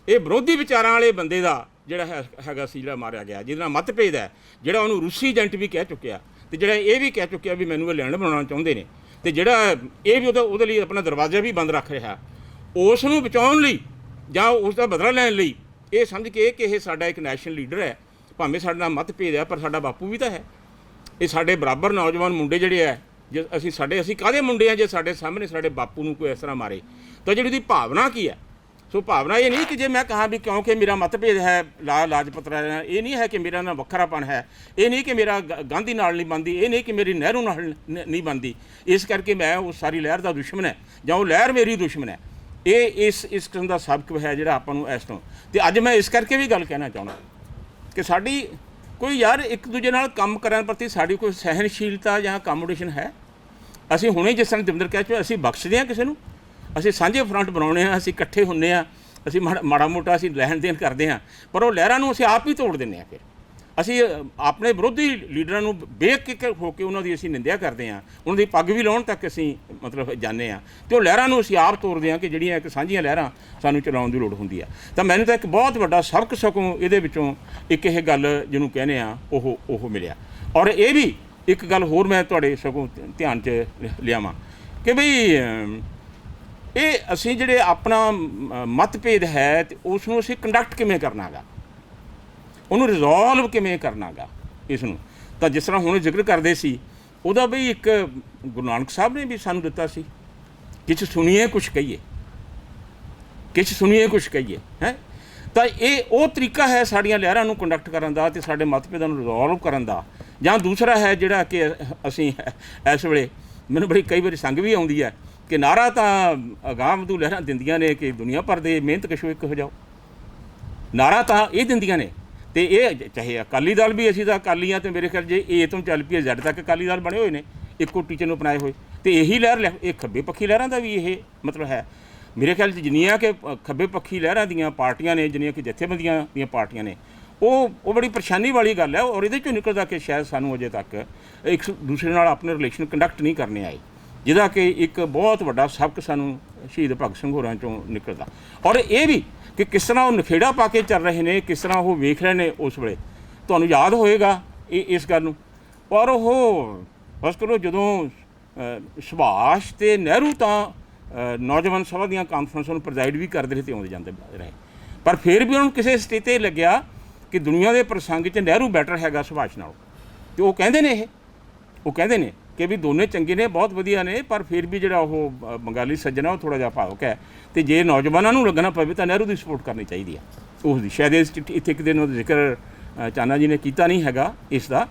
ਇਹ ਵਿਰੋਧੀ ਵਿਚਾਰਾਂ ਵਾਲੇ ਬੰਦੇ ਦਾ ਜਿਹੜਾ ਹੈਗਾ ਸੀ ਜਿਹੜਾ ਮਾਰਿਆ ਗਿਆ, ਜਿਹਦੇ ਨਾਲ ਮਤਭੇਦ ਹੈ, ਜਿਹੜਾ ਉਹਨੂੰ ਰੂਸੀ ਏਜੰਟ ਵੀ ਕਹਿ ਚੁੱਕਿਆ ਅਤੇ ਜਿਹੜਾ ਇਹ ਵੀ ਕਹਿ ਚੁੱਕਿਆ ਵੀ ਮੈਨੂੰ ਇਹ ਲੈਂਡ ਬਣਾਉਣਾ ਚਾਹੁੰਦੇ ਨੇ, ਅਤੇ ਜਿਹੜਾ ਇਹ ਵੀ ਉਹਦੇ ਲਈ ਆਪਣਾ ਦਰਵਾਜ਼ਾ ਵੀ ਬੰਦ ਰੱਖ ਰਿਹਾ, ਉਸ ਨੂੰ ਬਚਾਉਣ ਲਈ ਜਾਂ ਉਸ ਦਾ ਬਦਲਾ ਲੈਣ ਲਈ ਇਹ ਸਮਝ ਕੇ ਕਿ ਇਹ ਸਾਡਾ ਇੱਕ ਨੈਸ਼ਨਲ ਲੀਡਰ ਹੈ, ਭਾਵੇਂ ਸਾਡੇ ਨਾਲ ਮਤਭੇਦ ਹੈ ਪਰ ਸਾਡਾ ਬਾਪੂ ਵੀ ਤਾਂ ਹੈ। ਇਹ ਸਾਡੇ ਬਰਾਬਰ ਨੌਜਵਾਨ ਮੁੰਡੇ ਜਿਹੜੇ ਹੈ, ਜੇ ਅਸੀਂ ਕਾਹਦੇ ਮੁੰਡੇ ਆ ਜੇ ਸਾਡੇ ਸਾਹਮਣੇ ਸਾਡੇ ਬਾਪੂ ਨੂੰ ਕੋਈ ਇਸ ਤਰ੍ਹਾਂ ਮਾਰੇ। ਤਾਂ ਜਿਹੜੀ ਉਹਦੀ ਭਾਵਨਾ ਕੀ ਹੈ? ਸੋ ਭਾਵਨਾ ਇਹ ਨਹੀਂ ਕਿ ਜੇ ਮੈਂ ਕਹਾਂ ਵੀ ਕਿਉਂਕਿ ਮੇਰਾ ਮਤਭੇਦ ਹੈ ਲਾਜਪਤ ਰਾਏ ਨਾਲ, ਇਹ ਨਹੀਂ ਹੈ ਕਿ ਮੇਰਾ ਨਾਲ ਵੱਖਰਾਪਣ ਹੈ, ਇਹ ਨਹੀਂ ਕਿ ਮੇਰਾ ਗਾਂਧੀ ਨਾਲ ਨਹੀਂ ਬਣਦੀ, ਇਹ ਨਹੀਂ ਕਿ ਮੇਰੀ ਨਹਿਰੂ ਨਾਲ ਨਹੀਂ ਬਣਦੀ, ਇਸ ਕਰਕੇ ਮੈਂ ਉਹ ਸਾਰੀ ਲਹਿਰ ਦਾ ਦੁਸ਼ਮਣ ਹੈ ਜਾਂ ਉਹ ਲਹਿਰ ਮੇਰੀ ਦੁਸ਼ਮਣ ਹੈ। ਇਹ ਇਸ ਕਿਸਮ ਦਾ ਸਬਕ ਹੈ ਜਿਹੜਾ ਆਪਾਂ ਨੂੰ ਇਸ ਤੋਂ। ਅਤੇ ਅੱਜ ਮੈਂ ਇਸ ਕਰਕੇ ਵੀ ਗੱਲ ਕਹਿਣਾ ਚਾਹੁੰਦਾ ਕਿ ਸਾਡੀ ਕੋਈ ਯਾਰ ਇੱਕ ਦੂਜੇ ਨਾਲ ਕੰਮ ਕਰਨ ਪ੍ਰਤੀ ਸਾਡੀ ਕੋਈ ਸਹਿਣਸ਼ੀਲਤਾ ਜਾਂ ਅਕਾਮੋਡੇਸ਼ਨ ਹੈ। ਅਸੀਂ ਹੁਣੇ ਜਿਸ ਤਰ੍ਹਾਂ ਦਵਿੰਦਰ ਕਹਿ ਚੁੱਕੇ, ਅਸੀਂ ਬਖਸ਼ਦੇ ਹਾਂ ਕਿਸੇ ਨੂੰ, ਅਸੀਂ ਸਾਂਝੇ ਫਰੰਟ ਬਣਾਉਂਦੇ ਹਾਂ, ਅਸੀਂ ਇਕੱਠੇ ਹੁੰਦੇ ਹਾਂ, ਅਸੀਂ ਮਾੜਾ ਮੋਟਾ ਅਸੀਂ ਲੈਣ ਦੇਣ ਕਰਦੇ ਹਾਂ, ਪਰ ਉਹ ਲਹਿਰਾਂ ਨੂੰ ਅਸੀਂ ਆਪ ਹੀ ਤੋੜ ਦਿੰਦੇ ਹਾਂ। ਫਿਰ ਅਸੀਂ ਆਪਣੇ ਵਿਰੋਧੀ ਲੀਡਰਾਂ ਨੂੰ ਬੇਕ ਹੋ ਕੇ ਉਹਨਾਂ ਦੀ ਅਸੀਂ ਨਿੰਦਿਆ ਕਰਦੇ ਹਾਂ, ਉਹਨਾਂ ਦੀ ਪੱਗ ਵੀ ਲਾਉਣ ਤੱਕ ਅਸੀਂ ਮਤਲਬ ਜਾਂਦੇ ਹਾਂ, ਅਤੇ ਉਹ ਲਹਿਰਾਂ ਨੂੰ ਅਸੀਂ ਆਪ ਤੋੜਦੇ ਹਾਂ ਕਿ ਜਿਹੜੀਆਂ ਇੱਕ ਸਾਂਝੀਆਂ ਲਹਿਰਾਂ ਸਾਨੂੰ ਚਲਾਉਣ ਦੀ ਲੋੜ ਹੁੰਦੀ ਆ। ਤਾਂ ਮੈਨੂੰ ਤਾਂ ਇੱਕ ਬਹੁਤ ਵੱਡਾ ਸਬਕ ਸਗੋਂ ਇਹਦੇ ਵਿੱਚੋਂ ਇੱਕ ਇਹ ਗੱਲ ਜਿਹਨੂੰ ਕਹਿੰਦੇ ਆ ਉਹ ਮਿਲਿਆ। ਔਰ ਇਹ ਵੀ ਇੱਕ ਗੱਲ ਹੋਰ ਮੈਂ ਤੁਹਾਡੇ ਸਗੋਂ ਧਿਆਨ 'ਚ ਲਿਆਵਾਂ ਕਿ ਬਈ ਇਹ ਅਸੀਂ ਜਿਹੜੇ ਆਪਣਾ ਮਤਭੇਦ ਹੈ ਅਤੇ ਉਸ ਨੂੰ ਅਸੀਂ ਕੰਡਕਟ ਕਿਵੇਂ ਕਰਨਾ ਗਾ, ਉਹਨੂੰ ਰਿਜ਼ੋਲਵ ਕਿਵੇਂ ਕਰਨਾ ਗਾ ਇਸ ਨੂੰ। ਤਾਂ ਜਿਸ ਤਰ੍ਹਾਂ ਹੁਣ ਜ਼ਿਕਰ ਕਰਦੇ ਸੀ ਉਹਦਾ ਵੀ ਇੱਕ ਗੁਰੂ ਨਾਨਕ ਸਾਹਿਬ ਨੇ ਵੀ ਸਾਨੂੰ ਦਿੱਤਾ ਸੀ, ਕੁਛ ਸੁਣੀਏ ਕੁਛ ਕਹੀਏ, ਕੁਛ ਸੁਣੀਏ ਕੁਛ ਕਹੀਏ ਹੈ। ਤਾਂ ਇਹ ਉਹ ਤਰੀਕਾ ਹੈ ਸਾਡੀਆਂ ਲਹਿਰਾਂ ਨੂੰ ਕੰਡਕਟ ਕਰਨ ਦਾ ਅਤੇ ਸਾਡੇ ਮਤਭੇਦਾਂ ਨੂੰ ਰਿਜ਼ੋਲਵ ਕਰਨ ਦਾ। ਜਾਂ ਦੂਸਰਾ ਹੈ ਜਿਹੜਾ ਕਿ ਅਸੀਂ ਇਸ ਵੇਲੇ ਮੈਨੂੰ ਬੜੀ ਕਈ ਵਾਰੀ ਸੰਗ ਵੀ ਆਉਂਦੀ ਹੈ ਕਿ ਨਾਅਰਾ ਤਾਂ ਅਗਾਂਹ-ਵਧੂ ਲਹਿਰਾਂ ਦਿੰਦੀਆਂ ਨੇ ਕਿ ਦੁਨੀਆ ਭਰ ਦੇ ਮਿਹਨਤ ਕਸ਼ੋ ਇੱਕ ਹੋ ਜਾਓ, ਨਾਅਰਾ ਤਾਂ ਇਹ ਦਿੰਦੀਆਂ ਨੇ। ਅਤੇ ਇਹ ਚਾਹੇ ਅਕਾਲੀ ਦਲ ਵੀ, ਅਸੀਂ ਤਾਂ ਅਕਾਲੀ ਹਾਂ, ਅਤੇ ਮੇਰੇ ਖਿਆਲ ਜੇ ਏ ਤੋਂ ਚੱਲ ਪਈਏ ਜ਼ੈਡ ਤੱਕ ਅਕਾਲੀ ਦਲ ਬਣੇ ਹੋਏ ਨੇ ਇੱਕੋ ਟੀਚੇ ਨੂੰ ਅਪਣਾਏ ਹੋਏ, ਅਤੇ ਇਹੀ ਲਹਿਰ ਇਹ ਖੱਬੇ ਪੱਖੀ ਲਹਿਰਾਂ ਦਾ ਵੀ ਇਹ ਮਤਲਬ ਹੈ। ਮੇਰੇ ਖਿਆਲ 'ਚ ਜਿੰਨੀਆਂ ਕਿ ਖੱਬੇ ਪੱਖੀ ਲਹਿਰਾਂ ਦੀਆਂ ਪਾਰਟੀਆਂ ਨੇ, ਜਿੰਨੀਆਂ ਕਿ ਜਥੇਬੰਦੀਆਂ ਦੀਆਂ ਪਾਰਟੀਆਂ ਨੇ, ਉਹ ਬੜੀ ਪਰੇਸ਼ਾਨੀ ਵਾਲੀ ਗੱਲ ਹੈ। ਔਰ ਇਹਦੇ 'ਚੋਂ ਨਿਕਲਦਾ ਕਿ ਸ਼ਾਇਦ ਸਾਨੂੰ ਅਜੇ ਤੱਕ ਇੱਕ ਦੂਸਰੇ ਨਾਲ ਆਪਣੇ ਰਿਲੇਸ਼ਨ ਕੰਡਕਟ ਨਹੀਂ ਕਰਨੇ ਆਏ, ਜਿਹਦਾ ਕਿ ਇੱਕ ਬਹੁਤ ਵੱਡਾ ਸਬਕ ਸਾਨੂੰ ਸ਼ਹੀਦ ਭਗਤ ਸਿੰਘ ਹੋਰਾਂ 'ਚੋਂ ਨਿਕਲਦਾ। ਔਰ ਇਹ ਵੀ ਕਿ ਕਿਸ ਤਰ੍ਹਾਂ ਉਹ ਨਖੇੜਾ ਪਾ ਕੇ ਚੱਲ ਰਹੇ ਨੇ, ਕਿਸ ਤਰ੍ਹਾਂ ਉਹ ਵੇਖ ਰਹੇ ਨੇ ਉਸ ਵੇਲੇ। ਤੁਹਾਨੂੰ ਯਾਦ ਹੋਏਗਾ ਇਸ ਗੱਲ ਨੂੰ। ਪਰ ਉਹ ਬਸ ਕਰੋ ਜਦੋਂ ਸੁਭਾਸ਼ ਅਤੇ ਨਹਿਰੂ ਤਾਂ ਨੌਜਵਾਨ ਸਭਾ ਦੀਆਂ ਕਾਨਫਰੰਸਾਂ ਨੂੰ ਪ੍ਰਜ਼ਾਈਡ ਵੀ ਕਰਦੇ ਰਹੇ ਅਤੇ ਆਉਂਦੇ ਜਾਂਦੇ ਰਹੇ, ਪਰ ਫਿਰ ਵੀ ਉਹਨਾਂ ਨੂੰ ਕਿਸੇ ਸਟੇਜ 'ਤੇ ਲੱਗਿਆ ਕਿ ਦੁਨੀਆ ਦੇ ਪ੍ਰਸੰਗ 'ਚ ਨਹਿਰੂ ਬੈਟਰ ਹੈਗਾ ਸੁਭਾਸ਼ ਨਾਲੋਂ। ਅਤੇ ਉਹ ਕਹਿੰਦੇ ਨੇ ਉਹ ਕਹਿੰਦੇ ਨੇ ਕਿ ਵੀ ਦੋਨੇ ਚੰਗੇ ਨੇ, ਬਹੁਤ ਵਧੀਆ ਨੇ, ਪਰ ਫਿਰ ਵੀ ਜਿਹੜਾ ਉਹ ਬੰਗਾਲੀ ਸੱਜਣਾ ਉਹ ਥੋੜ੍ਹਾ ਜਿਹਾ ਭਾਵੁਕ ਹੈ, ਅਤੇ ਜੇ ਨੌਜਵਾਨਾਂ ਨੂੰ ਲੱਗਣਾ ਪਵੇ ਤਾਂ ਨਹਿਰੂ ਦੀ ਸਪੋਰਟ ਕਰਨੀ ਚਾਹੀਦੀ ਹੈ ਉਸ ਦੀ। ਸ਼ਾਇਦ ਇਸ ਇੱਥੇ ਇੱਕ ਦਿਨ ਉਹਦਾ ਜ਼ਿਕਰ ਚਾਨਾ ਜੀ ਨੇ ਕੀਤਾ ਨਹੀਂ ਹੈਗਾ ਇਸ ਦਾ,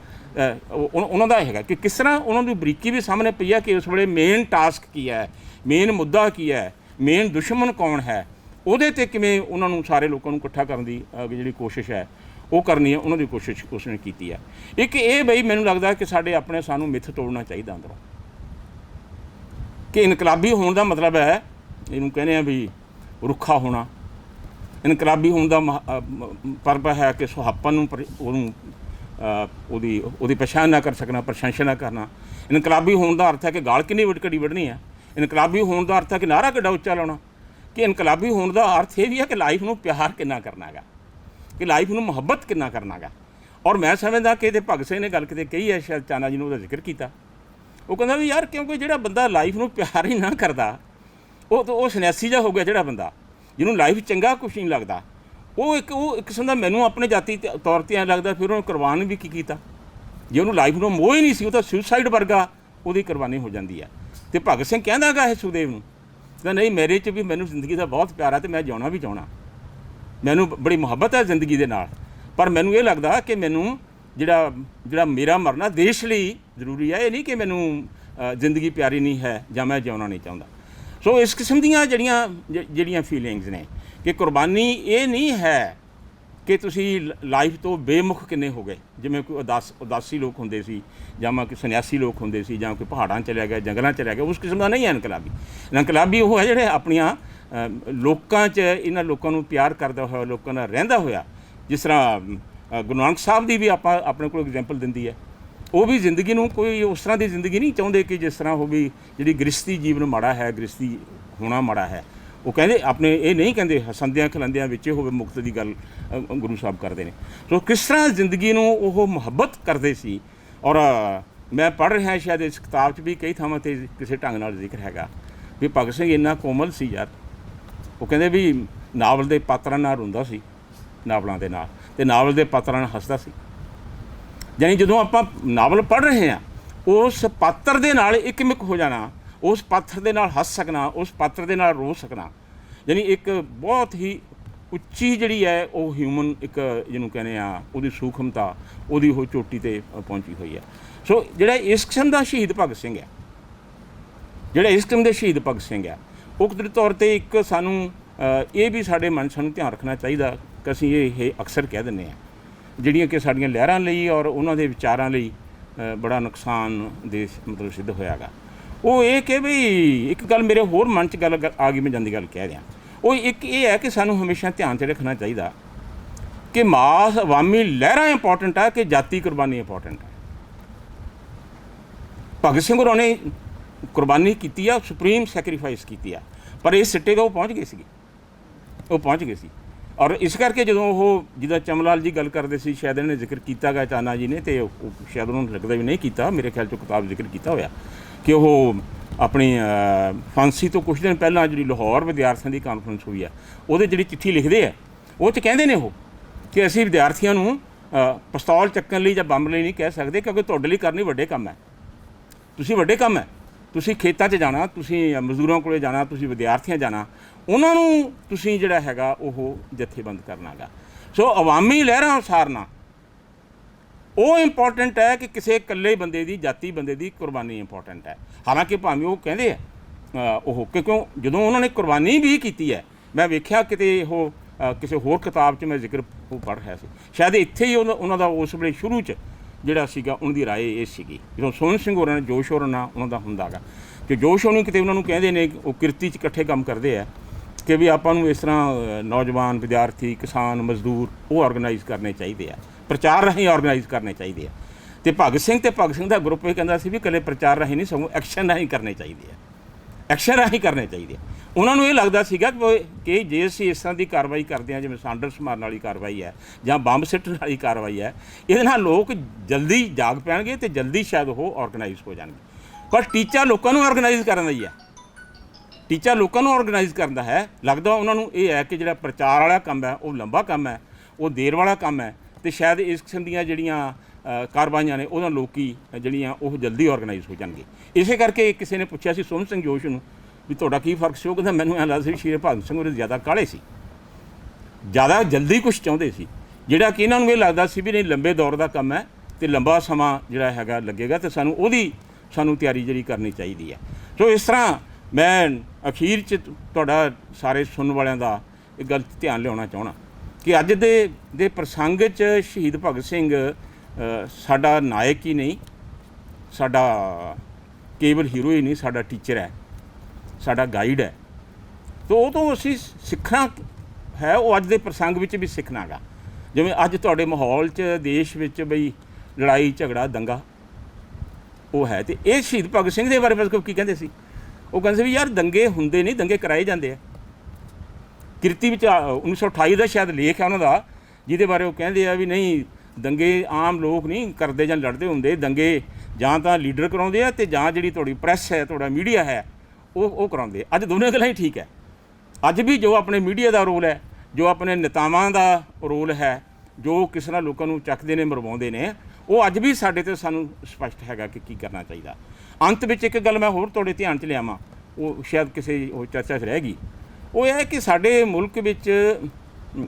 ਉਹਨਾਂ ਦਾ ਹੈਗਾ ਕਿ ਕਿਸ ਤਰ੍ਹਾਂ ਉਹਨਾਂ ਦੀ ਬਰੀਕੀ ਵੀ ਸਾਹਮਣੇ ਪਈ ਹੈ ਕਿ ਉਸ ਵੇਲੇ ਮੇਨ ਟਾਸਕ ਕੀ ਹੈ, ਮੇਨ ਮੁੱਦਾ ਕੀ ਹੈ, ਮੇਨ ਦੁਸ਼ਮਣ ਕੌਣ ਹੈ, ਉਹਦੇ 'ਤੇ ਕਿਵੇਂ ਉਹਨਾਂ ਨੂੰ ਸਾਰੇ ਲੋਕਾਂ ਨੂੰ ਇਕੱਠਾ ਕਰਨ ਦੀ ਜਿਹੜੀ ਕੋਸ਼ਿਸ਼ ਹੈ ਉਹ ਕਰਨੀ ਹੈ, ਉਹਨਾਂ ਦੀ ਕੋਸ਼ਿਸ਼ ਉਸਨੇ ਕੀਤੀ ਹੈ। ਇੱਕ ਇਹ ਬਈ ਮੈਨੂੰ ਲੱਗਦਾ ਕਿ ਸਾਨੂੰ ਮਿੱਥ ਤੋੜਨਾ ਚਾਹੀਦਾ ਅੰਦਰੋਂ ਕਿ ਇਨਕਲਾਬੀ ਹੋਣ ਦਾ ਮਤਲਬ ਹੈ, ਇਹਨੂੰ ਕਹਿੰਦੇ ਆ ਵੀ ਰੁੱਖਾ ਹੋਣਾ। ਇਨਕਲਾਬੀ ਹੋਣ ਦਾ ਪਰਬ ਹੈ ਕਿ ਸੁਹੱਪਣ ਨੂੰ ਉਹਦੀ ਪਛਾਣ ਨਾ ਕਰ ਸਕਣਾ, ਪ੍ਰਸ਼ੰਸਾ ਨਾ ਕਰਨਾ। ਇਨਕਲਾਬੀ ਹੋਣ ਦਾ ਅਰਥ ਹੈ ਕਿ ਗਾਲ ਕਿੰਨੀ ਵੱਡੀ ਵੱਢਣੀ ਹੈ। ਇਨਕਲਾਬੀ ਹੋਣ ਦਾ ਅਰਥ ਹੈ ਕਿ ਨਾਅਰਾ ਕਿੱਡਾ ਉੱਚਾ ਲਾਉਣਾ। ਕਿ ਇਨਕਲਾਬੀ ਹੋਣ ਦਾ ਅਰਥ ਇਹ ਵੀ ਹੈ ਕਿ ਲਾਈਫ ਨੂੰ ਪਿਆਰ ਕਿੰਨਾ ਕਰਨਾ ਹੈਗਾ, ਕਿ ਲਾਈਫ ਨੂੰ ਮੁਹੱਬਤ ਕਿੰਨਾ ਕਰਨਾ ਹੈਗਾ। ਔਰ ਮੈਂ ਸਮਝਦਾ ਕਿ ਇਹਦੇ ਭਗਤ ਸਿੰਘ ਨੇ ਗੱਲ ਕਿਤੇ ਕਹੀ ਹੈ, ਸ਼ਾਇਦ ਚਾਨਾ ਜੀ ਨੂੰ ਉਹਦਾ ਜ਼ਿਕਰ ਕੀਤਾ। ਉਹ ਕਹਿੰਦਾ ਵੀ ਯਾਰ ਕਿਉਂਕਿ ਜਿਹੜਾ ਬੰਦਾ ਲਾਈਫ ਨੂੰ ਪਿਆਰ ਹੀ ਨਾ ਕਰਦਾ ਉਹ ਸੰਨਿਆਸੀ ਜਿਹਾ ਹੋ ਗਿਆ। ਜਿਹੜਾ ਬੰਦਾ ਜਿਹਨੂੰ ਲਾਈਫ ਚੰਗਾ ਕੁਛ ਨਹੀਂ ਲੱਗਦਾ, ਉਹ ਇੱਕ ਕਿਸਮ ਦਾ ਮੈਨੂੰ ਆਪਣੇ ਜਾਤੀ ਤੌਰ 'ਤੇ ਐਂ ਲੱਗਦਾ ਫਿਰ ਉਹਨੂੰ ਕੁਰਬਾਨ ਵੀ ਕੀ ਕੀਤਾ। ਜੇ ਉਹਨੂੰ ਲਾਈਫ ਨੂੰ ਮੋਹ ਹੀ ਨਹੀਂ ਸੀ, ਉਹ ਤਾਂ ਸੁਸਾਈਡ ਵਰਗਾ ਉਹਦੀ ਕੁਰਬਾਨੀ ਹੋ ਜਾਂਦੀ ਹੈ। ਅਤੇ ਭਗਤ ਸਿੰਘ ਕਹਿੰਦਾ ਗਾ ਇਹ ਸੁਖਦੇਵ ਨੂੰ, ਕਹਿੰਦਾ ਨਹੀਂ ਮੇਰੇ 'ਚ ਵੀ ਮੈਨੂੰ ਜ਼ਿੰਦਗੀ ਦਾ ਬਹੁਤ ਪਿਆਰ ਹੈ ਅਤੇ ਮੈਂ ਜਿਉਣਾ ਵੀ ਚਾਹੁੰਦਾ, ਮੈਨੂੰ ਬੜੀ ਮੁਹੱਬਤ ਹੈ ਜ਼ਿੰਦਗੀ ਦੇ ਨਾਲ, ਪਰ ਮੈਨੂੰ ਇਹ ਲੱਗਦਾ ਕਿ ਮੈਨੂੰ ਜਿਹੜਾ ਮੇਰਾ ਮਰਨਾ ਦੇਸ਼ ਲਈ ਜ਼ਰੂਰੀ ਹੈ। ਇਹ ਨਹੀਂ ਕਿ ਮੈਨੂੰ ਜ਼ਿੰਦਗੀ ਪਿਆਰੀ ਨਹੀਂ ਹੈ ਜਾਂ ਮੈਂ ਜਿਉਣਾ ਨਹੀਂ ਚਾਹੁੰਦਾ। ਸੋ ਇਸ ਕਿਸਮ ਦੀਆਂ ਜਿਹੜੀਆਂ ਫੀਲਿੰਗਸ ਨੇ ਕਿ ਕੁਰਬਾਨੀ ਇਹ ਨਹੀਂ ਹੈ ਕਿ ਤੁਸੀਂ ਲਾਈਫ ਤੋਂ ਬੇਮੁਖ ਕਿੰਨੇ ਹੋ ਗਏ, ਜਿਵੇਂ ਕੋਈ ਉਦਾਸੀ ਲੋਕ ਹੁੰਦੇ ਸੀ ਜਾਂ ਕੋਈ ਸੰਨਿਆਸੀ ਲੋਕ ਹੁੰਦੇ ਸੀ ਜਾਂ ਕੋਈ ਪਹਾੜਾਂ 'ਚ ਚਲਿਆ ਗਿਆ, ਜੰਗਲਾਂ 'ਚ ਚਲਿਆ ਗਿਆ, ਉਸ ਕਿਸਮ ਦਾ ਨਹੀਂ ਹੈ ਇਨਕਲਾਬੀ। ਇਨਕਲਾਬੀ ਉਹ ਹੈ ਜਿਹੜੇ ਆਪਣੀਆਂ ਲੋਕਾਂ 'ਚ ਇਹਨਾਂ ਲੋਕਾਂ ਨੂੰ ਪਿਆਰ ਕਰਦਾ ਹੋਇਆ, ਲੋਕਾਂ ਨਾਲ ਰਹਿੰਦਾ ਹੋਇਆ। ਜਿਸ ਤਰ੍ਹਾਂ ਗੁਰੂ ਨਾਨਕ ਸਾਹਿਬ ਦੀ ਵੀ ਆਪਾਂ ਆਪਣੇ ਕੋਲ ਐਗਜ਼ੈਂਪਲ ਦਿੰਦੀ ਹੈ। ਉਹ ਵੀ ਜ਼ਿੰਦਗੀ ਨੂੰ ਕੋਈ ਉਸ ਤਰ੍ਹਾਂ ਦੀ ਜ਼ਿੰਦਗੀ ਨਹੀਂ ਚਾਹੁੰਦੇ ਕਿ ਜਿਸ ਤਰ੍ਹਾਂ ਉਹ ਵੀ ਜਿਹੜੀ ਗ੍ਰਸਤੀ ਜੀਵਨ ਮਾੜਾ ਹੈ, ਗ੍ਰਸਤੀ ਹੋਣਾ ਮਾੜਾ ਹੈ। ਉਹ ਕਹਿੰਦੇ ਆਪਣੇ ਇਹ ਨਹੀਂ ਕਹਿੰਦੇ ਹਸੰਦਿਆਂ ਖਲੰਦਿਆਂ ਵਿੱਚ ਹੋਵੇ ਮੁਕਤ ਦੀ ਗੱਲ ਗੁਰੂ ਸਾਹਿਬ ਕਰਦੇ ਨੇ। ਸੋ ਕਿਸ ਤਰ੍ਹਾਂ ਜ਼ਿੰਦਗੀ ਨੂੰ ਉਹ ਮੁਹੱਬਤ ਕਰਦੇ ਸੀ। ਔਰ ਮੈਂ ਪੜ੍ਹ ਰਿਹਾ ਸ਼ਾਇਦ ਇਸ ਕਿਤਾਬ 'ਚ ਵੀ ਕਈ ਥਾਵਾਂ 'ਤੇ ਕਿਸੇ ਢੰਗ ਨਾਲ ਜ਼ਿਕਰ ਹੈਗਾ ਵੀ ਭਗਤ ਸਿੰਘ ਇੰਨਾ ਕੋਮਲ ਸੀ ਯਾਰ। ਉਹ ਕਹਿੰਦੇ ਵੀ ਨਾਵਲ ਦੇ ਪਾਤਰਾਂ ਨਾਲ ਰੋਂਦਾ ਸੀ, ਨਾਵਲਾਂ ਦੇ ਨਾਲ, ਅਤੇ ਨਾਵਲ ਦੇ ਪਾਤਰਾਂ ਨਾਲ ਹੱਸਦਾ ਸੀ। ਯਾਨੀ ਜਦੋਂ ਆਪਾਂ ਨਾਵਲ ਪੜ੍ਹ ਰਹੇ ਹਾਂ, ਉਸ ਪਾਤਰ ਦੇ ਨਾਲ ਇੱਕਮਿਕ ਹੋ ਜਾਣਾ, ਉਸ ਪਾਤਰ ਦੇ ਨਾਲ ਹੱਸ ਸਕਣਾ, ਉਸ ਪਾਤਰ ਦੇ ਨਾਲ ਰੋ ਸਕਣਾ, ਯਾਨੀ ਇੱਕ ਬਹੁਤ ਹੀ ਉੱਚੀ ਜਿਹੜੀ ਹੈ ਉਹ ਹਿਊਮਨ ਇੱਕ ਜਿਹਨੂੰ ਕਹਿੰਦੇ ਆ ਉਹਦੀ ਸੂਖਮਤਾ, ਉਹਦੀ ਉਹ ਚੋਟੀ 'ਤੇ ਪਹੁੰਚੀ ਹੋਈ ਹੈ। ਸੋ ਜਿਹੜਾ ਇਸ ਕਿਸਮ ਦਾ ਸ਼ਹੀਦ ਭਗਤ ਸਿੰਘ ਹੈ, ਜਿਹੜਾ ਇਸ ਕਿਸਮ ਦੇ ਸ਼ਹੀਦ ਭਗਤ ਸਿੰਘ ਹੈ, ਉਹ ਕੁਦਰਤੀ ਤੌਰ 'ਤੇ ਇੱਕ ਸਾਨੂੰ ਇਹ ਵੀ ਸਾਡੇ ਮਨ ਸਾਨੂੰ ਧਿਆਨ ਰੱਖਣਾ ਚਾਹੀਦਾ ਕਿ ਅਸੀਂ ਇਹ ਅਕਸਰ ਕਹਿ ਦਿੰਦੇ ਹਾਂ ਜਿਹੜੀਆਂ ਕਿ ਸਾਡੀਆਂ ਲਹਿਰਾਂ ਲਈ ਔਰ ਉਹਨਾਂ ਦੇ ਵਿਚਾਰਾਂ ਲਈ ਬੜਾ ਨੁਕਸਾਨ ਦੇ ਮਤਲਬ ਸਿੱਧ ਹੋਇਆ ਗਾ। ਉਹ ਇਹ ਕਿ ਵੀ ਇੱਕ ਗੱਲ ਮੇਰੇ ਹੋਰ ਮਨ 'ਚ ਗੱਲ ਆ ਗਈ, ਮੈਂ ਜਾਂਦੀ ਗੱਲ ਕਹਿ ਰਿਹਾ, ਉਹ ਇੱਕ ਇਹ ਹੈ ਕਿ ਸਾਨੂੰ ਹਮੇਸ਼ਾ ਧਿਆਨ 'ਚ ਰੱਖਣਾ ਚਾਹੀਦਾ ਕਿ ਮਾਸ ਅਵਾਮੀ ਲਹਿਰਾਂ ਇੰਪੋਰਟੈਂਟ ਆ ਕਿ ਜਾਤੀ ਕੁਰਬਾਨੀ ਇੰਪੋਰਟੈਂਟ ਹੈ। ਭਗਤ ਸਿੰਘ ਹੋਰਾਂ ਨੇ ਕੁਰਬਾਨੀ ਕੀਤੀ ਆ, ਸੁਪਰੀਮ ਸੈਕਰੀਫਾਈਸ ਕੀਤੀ ਆ, ਪਰ ਇਸ ਸਿੱਟੇ ਤੋਂ ਉਹ ਪਹੁੰਚ ਗਏ ਸੀਗੇ, ਉਹ ਪਹੁੰਚ ਗਏ ਸੀ। ਔਰ ਇਸ ਕਰਕੇ ਜਦੋਂ ਉਹ ਜਿੱਦਾਂ ਚਮਲਾਲ ਜੀ ਗੱਲ ਕਰਦੇ ਸੀ, ਸ਼ਾਇਦ ਇਹਨਾਂ ਨੇ ਜ਼ਿਕਰ ਕੀਤਾ ਗਾ ਚਾਨਾ ਜੀ ਨੇ, ਅਤੇ ਉਹ ਸ਼ਾਇਦ ਉਹਨਾਂ ਨੂੰ ਲੱਗਦਾ ਵੀ ਨਹੀਂ ਕੀਤਾ, ਮੇਰੇ ਖਿਆਲ 'ਚ ਕਿਤਾਬ ਜ਼ਿਕਰ ਕੀਤਾ ਹੋਇਆ ਕਿ ਉਹ ਆਪਣੀ ਫਾਂਸੀ ਤੋਂ ਕੁਛ ਦਿਨ ਪਹਿਲਾਂ ਜਿਹੜੀ ਲਾਹੌਰ ਵਿਦਿਆਰਥੀਆਂ ਦੀ ਕਾਨਫਰੰਸ ਹੋਈ ਆ, ਉਹਦੇ ਜਿਹੜੀ ਚਿੱਠੀ ਲਿਖਦੇ ਆ, ਉਹ 'ਚ ਕਹਿੰਦੇ ਨੇ ਉਹ ਕਿ ਅਸੀਂ ਵਿਦਿਆਰਥੀਆਂ ਨੂੰ ਪਿਸਤੌਲ ਚੱਕਣ ਲਈ ਜਾਂ ਬੰਬ ਲਈ ਨਹੀਂ ਕਹਿ ਸਕਦੇ, ਕਿਉਂਕਿ ਤੁਹਾਡੇ ਲਈ ਕਰਨੀ ਵੱਡੇ ਕੰਮ ਹੈ, ਤੁਸੀਂ ਵੱਡੇ ਕੰਮ ਹੈ, ਤੁਸੀਂ ਖੇਤਾਂ 'ਚ ਜਾਣਾ, ਤੁਸੀਂ ਮਜ਼ਦੂਰਾਂ ਕੋਲ ਜਾਣਾ, ਤੁਸੀਂ ਵਿਦਿਆਰਥੀਆਂ ਜਾਣਾ, ਉਹਨਾਂ ਨੂੰ ਤੁਸੀਂ ਜਿਹੜਾ ਹੈਗਾ ਉਹ ਜਥੇਬੰਦ ਕਰਨਾ ਗਾ। ਸੋ ਅਵਾਮੀ ਲਹਿਰਾਂ ਉਸਾਰਨਾ ਉਹ ਇੰਪੋਰਟੈਂਟ ਹੈ ਕਿ ਕਿਸੇ ਇਕੱਲੇ ਬੰਦੇ ਦੀ, ਜਾਤੀ ਬੰਦੇ ਦੀ ਕੁਰਬਾਨੀ ਇੰਪੋਰਟੈਂਟ ਹੈ। ਹਾਲਾਂਕਿ ਭਾਵੇਂ ਉਹ ਕਹਿੰਦੇ ਆ ਉਹ ਕਿਉਂ ਜਦੋਂ ਉਹਨਾਂ ਨੇ ਕੁਰਬਾਨੀ ਵੀ ਕੀਤੀ ਹੈ, ਮੈਂ ਵੇਖਿਆ ਕਿਤੇ ਉਹ ਕਿਸੇ ਹੋਰ ਕਿਤਾਬ 'ਚ ਮੈਂ ਜ਼ਿਕਰ ਉਹ ਪੜ੍ਹ ਰਿਹਾ ਸੀ, ਸ਼ਾਇਦ ਇੱਥੇ ਹੀ ਉਹਨਾਂ ਦਾ ਉਸ ਵੇਲੇ ਸ਼ੁਰੂ 'ਚ ਜਿਹੜਾ ਸੀਗਾ ਉਹਨਾਂ ਦੀ ਰਾਏ ਇਹ ਸੀਗੀ, ਜਦੋਂ ਸੋਹਣ ਸਿੰਘ ਹੋਰਾਂ ਨੇ ਜੋਸ਼ ਹੋਰਾਂ ਨਾਲ ਉਹਨਾਂ ਦਾ ਹੁੰਦਾ ਗਾ ਕਿ ਜੋਸ਼ ਹੋਣੀ ਕਿਤੇ ਉਹਨਾਂ ਨੂੰ ਕਹਿੰਦੇ ਨੇ, ਉਹ ਕਿਰਤੀ 'ਚ ਇਕੱਠੇ ਕੰਮ ਕਰਦੇ ਆ ਕਿ ਵੀ ਆਪਾਂ ਨੂੰ ਇਸ ਤਰ੍ਹਾਂ ਨੌਜਵਾਨ, ਵਿਦਿਆਰਥੀ, ਕਿਸਾਨ, ਮਜ਼ਦੂਰ ਉਹ ਔਰਗਨਾਈਜ਼ ਕਰਨੇ ਚਾਹੀਦੇ ਆ, ਪ੍ਰਚਾਰ ਰਾਹੀਂ ਔਰਗਨਾਈਜ਼ ਕਰਨੇ ਚਾਹੀਦੇ ਆ। ਅਤੇ ਭਗਤ ਸਿੰਘ ਦਾ ਗਰੁੱਪ ਇਹ ਕਹਿੰਦਾ ਸੀ ਵੀ ਇਕੱਲੇ ਪ੍ਰਚਾਰ ਰਾਹੀਂ ਨਹੀਂ, ਸਗੋਂ ਐਕਸ਼ਨ ਰਾਹੀਂ ਕਰਨੇ ਚਾਹੀਦੇ ਆ, ਐਕਸ਼ਨ ਰਾਹੀਂ ਕਰਨੇ ਚਾਹੀਦੇ ਆ। ਉਹਨਾਂ ਨੂੰ ਇਹ ਲੱਗਦਾ ਸੀਗਾ ਕਿ ਜੇ ਅਸੀਂ ਇਸ ਤਰ੍ਹਾਂ ਦੀ ਕਾਰਵਾਈ ਕਰਦੇ ਹਾਂ, ਜਿਵੇਂ ਸਾਂਡਰਸ ਮਾਰਨ ਵਾਲੀ ਕਾਰਵਾਈ ਹੈ ਜਾਂ ਬੰਬ ਸਿੱਟਣ ਵਾਲੀ ਕਾਰਵਾਈ ਹੈ, ਇਹਦੇ ਨਾਲ ਲੋਕ ਜਲਦੀ ਜਾਗ ਪੈਣਗੇ ਅਤੇ ਜਲਦੀ ਸ਼ਾਇਦ ਉਹ ਔਰਗਨਾਈਜ਼ ਹੋ ਜਾਣਗੇ। ਪਰ ਟੀਚਾ ਲੋਕਾਂ ਨੂੰ ਔਰਗਨਾਈਜ਼ ਕਰਨ ਦਾ ਹੀ ਹੈ, ਟੀਚਾ ਲੋਕਾਂ ਨੂੰ ਔਰਗਨਾਈਜ਼ ਕਰਨ ਦਾ ਹੈ। ਲੱਗਦਾ ਉਹਨਾਂ ਨੂੰ ਇਹ ਹੈ ਕਿ ਜਿਹੜਾ ਪ੍ਰਚਾਰ ਵਾਲਾ ਕੰਮ ਹੈ ਉਹ ਲੰਬਾ ਕੰਮ ਹੈ, ਉਹ ਦੇਰ ਵਾਲਾ ਕੰਮ ਹੈ, ਅਤੇ ਸ਼ਾਇਦ ਇਸ ਕਿਸਮ ਦੀਆਂ ਜਿਹੜੀਆਂ ਕਾਰਵਾਈਆਂ ਨੇ ਉਹਨਾਂ ਲੋਕੀ ਜਿਹੜੀਆਂ ਉਹ ਜਲਦੀ ਔਰਗਨਾਈਜ਼ ਹੋ ਜਾਣਗੇ। ਇਸੇ ਕਰਕੇ ਕਿਸੇ ਨੇ ਪੁੱਛਿਆ ਸੀ ਸੋਹਣ ਸਿੰਘ ਜੋਸ਼ ਨੂੰ ਵੀ ਤੁਹਾਡਾ ਕੀ ਫਰਕ ਸੀ, ਉਹ ਕਹਿੰਦਾ ਮੈਨੂੰ ਐਂ ਲੱਗਦਾ ਸੀ ਸ਼ਹੀਦ ਭਗਤ ਸਿੰਘ ਉਹਦੇ ਜ਼ਿਆਦਾ ਕਾਹਲੇ ਸੀ, ਜ਼ਿਆਦਾ ਜਲਦੀ ਕੁਛ ਚਾਹੁੰਦੇ ਸੀ, ਜਿਹੜਾ ਕਿ ਇਹਨਾਂ ਨੂੰ ਇਹ ਲੱਗਦਾ ਸੀ ਵੀ ਨਹੀਂ ਲੰਬੇ ਦੌਰ ਦਾ ਕੰਮ ਹੈ ਅਤੇ ਲੰਬਾ ਸਮਾਂ ਜਿਹੜਾ ਹੈਗਾ ਲੱਗੇਗਾ ਅਤੇ ਸਾਨੂੰ ਤਿਆਰੀ ਜਿਹੜੀ ਕਰਨੀ ਚਾਹੀਦੀ ਹੈ। ਸੋ ਇਸ ਤਰ੍ਹਾਂ ਮੈਂ ਅਖੀਰ 'ਚ ਤੁਹਾਡਾ ਸਾਰੇ ਸੁਣਨ ਵਾਲਿਆਂ ਦਾ ਇਹ ਗੱਲ ਧਿਆਨ ਲਿਆਉਣਾ ਚਾਹੁੰਦਾ ਕਿ ਅੱਜ ਦੇ ਪ੍ਰਸੰਗ 'ਚ ਸ਼ਹੀਦ ਭਗਤ ਸਿੰਘ ਸਾਡਾ ਨਾਇਕ ਹੀ ਨਹੀਂ, ਸਾਡਾ ਕੇਵਲ ਹੀਰੋ ਹੀ ਨਹੀਂ, ਸਾਡਾ ਟੀਚਰ ਹੈ, ਸਾਡਾ ਗਾਈਡ ਹੈ। ਤਾਂ ਉਹ ਤੋਂ ਅਸੀਂ ਸਿੱਖਣਾ ਹੈ, ਉਹ ਅੱਜ ਦੇ ਪ੍ਰਸੰਗ ਵਿੱਚ ਵੀ ਸਿੱਖਣਾ ਗਾ। ਜਿਵੇਂ ਅੱਜ ਤੁਹਾਡੇ ਮਾਹੌਲ 'ਚ ਦੇਸ਼ ਵਿੱਚ ਬਈ ਲੜਾਈ ਝਗੜਾ ਦੰਗਾ ਉਹ ਹੈ, ਅਤੇ ਇਹ ਸ਼ਹੀਦ ਭਗਤ ਸਿੰਘ ਦੇ ਬਾਰੇ ਬਸ ਕੀ ਕਹਿੰਦੇ ਸੀ, ਉਹ ਕਹਿੰਦੇ ਸੀ ਵੀ ਯਾਰ ਦੰਗੇ ਹੁੰਦੇ ਨਹੀਂ, ਦੰਗੇ ਕਰਾਏ ਜਾਂਦੇ ਆ। ਕਿਰਤੀ ਵਿੱਚ 1928 ਦਾ ਸ਼ਾਇਦ ਲੇਖ ਹੈ ਉਹਨਾਂ ਦਾ, ਜਿਹਦੇ ਬਾਰੇ ਉਹ ਕਹਿੰਦੇ ਆ ਵੀ ਨਹੀਂ ਦੰਗੇ ਆਮ ਲੋਕ ਨਹੀਂ ਕਰਦੇ ਜਾਂ ਲੜਦੇ ਹੁੰਦੇ, ਦੰਗੇ ਜਾਂ ਤਾਂ ਲੀਡਰ ਕਰਾਉਂਦੇ ਆ ਅਤੇ ਜਾਂ ਜਿਹੜੀ ਤੁਹਾਡੀ ਪ੍ਰੈਸ ਹੈ, ਤੁਹਾਡਾ ਮੀਡੀਆ ਹੈ ਉਹ ਕਰਾਉਂਦੇ। ਅੱਜ ਦੋਨੇ ਗੱਲਾਂ ਹੀ ਠੀਕ ਹੈ। ਅੱਜ ਵੀ ਜੋ ਆਪਣੇ ਮੀਡੀਆ ਦਾ ਰੋਲ ਹੈ, ਜੋ ਆਪਣੇ ਨੇਤਾਵਾਂ ਦਾ ਰੋਲ ਹੈ, ਜੋ ਕਿਸ ਤਰ੍ਹਾਂ ਲੋਕਾਂ ਨੂੰ ਚੱਕਦੇ ਨੇ, ਮਰਵਾਉਂਦੇ ਨੇ, ਉਹ ਅੱਜ ਵੀ ਸਾਡੇ 'ਤੇ ਸਾਨੂੰ ਸਪਸ਼ਟ ਹੈਗਾ ਕਿ ਕੀ ਕਰਨਾ ਚਾਹੀਦਾ। ਅੰਤ ਵਿੱਚ ਇੱਕ ਗੱਲ ਮੈਂ ਹੋਰ ਤੁਹਾਡੇ ਧਿਆਨ 'ਚ ਲਿਆਵਾਂ, ਉਹ ਸ਼ਾਇਦ ਕਿਸੇ ਉਹ ਚਰਚਾ 'ਚ ਰਹਿ ਗਈ, ਉਹ ਇਹ ਹੈ ਕਿ ਸਾਡੇ ਮੁਲਕ ਵਿੱਚ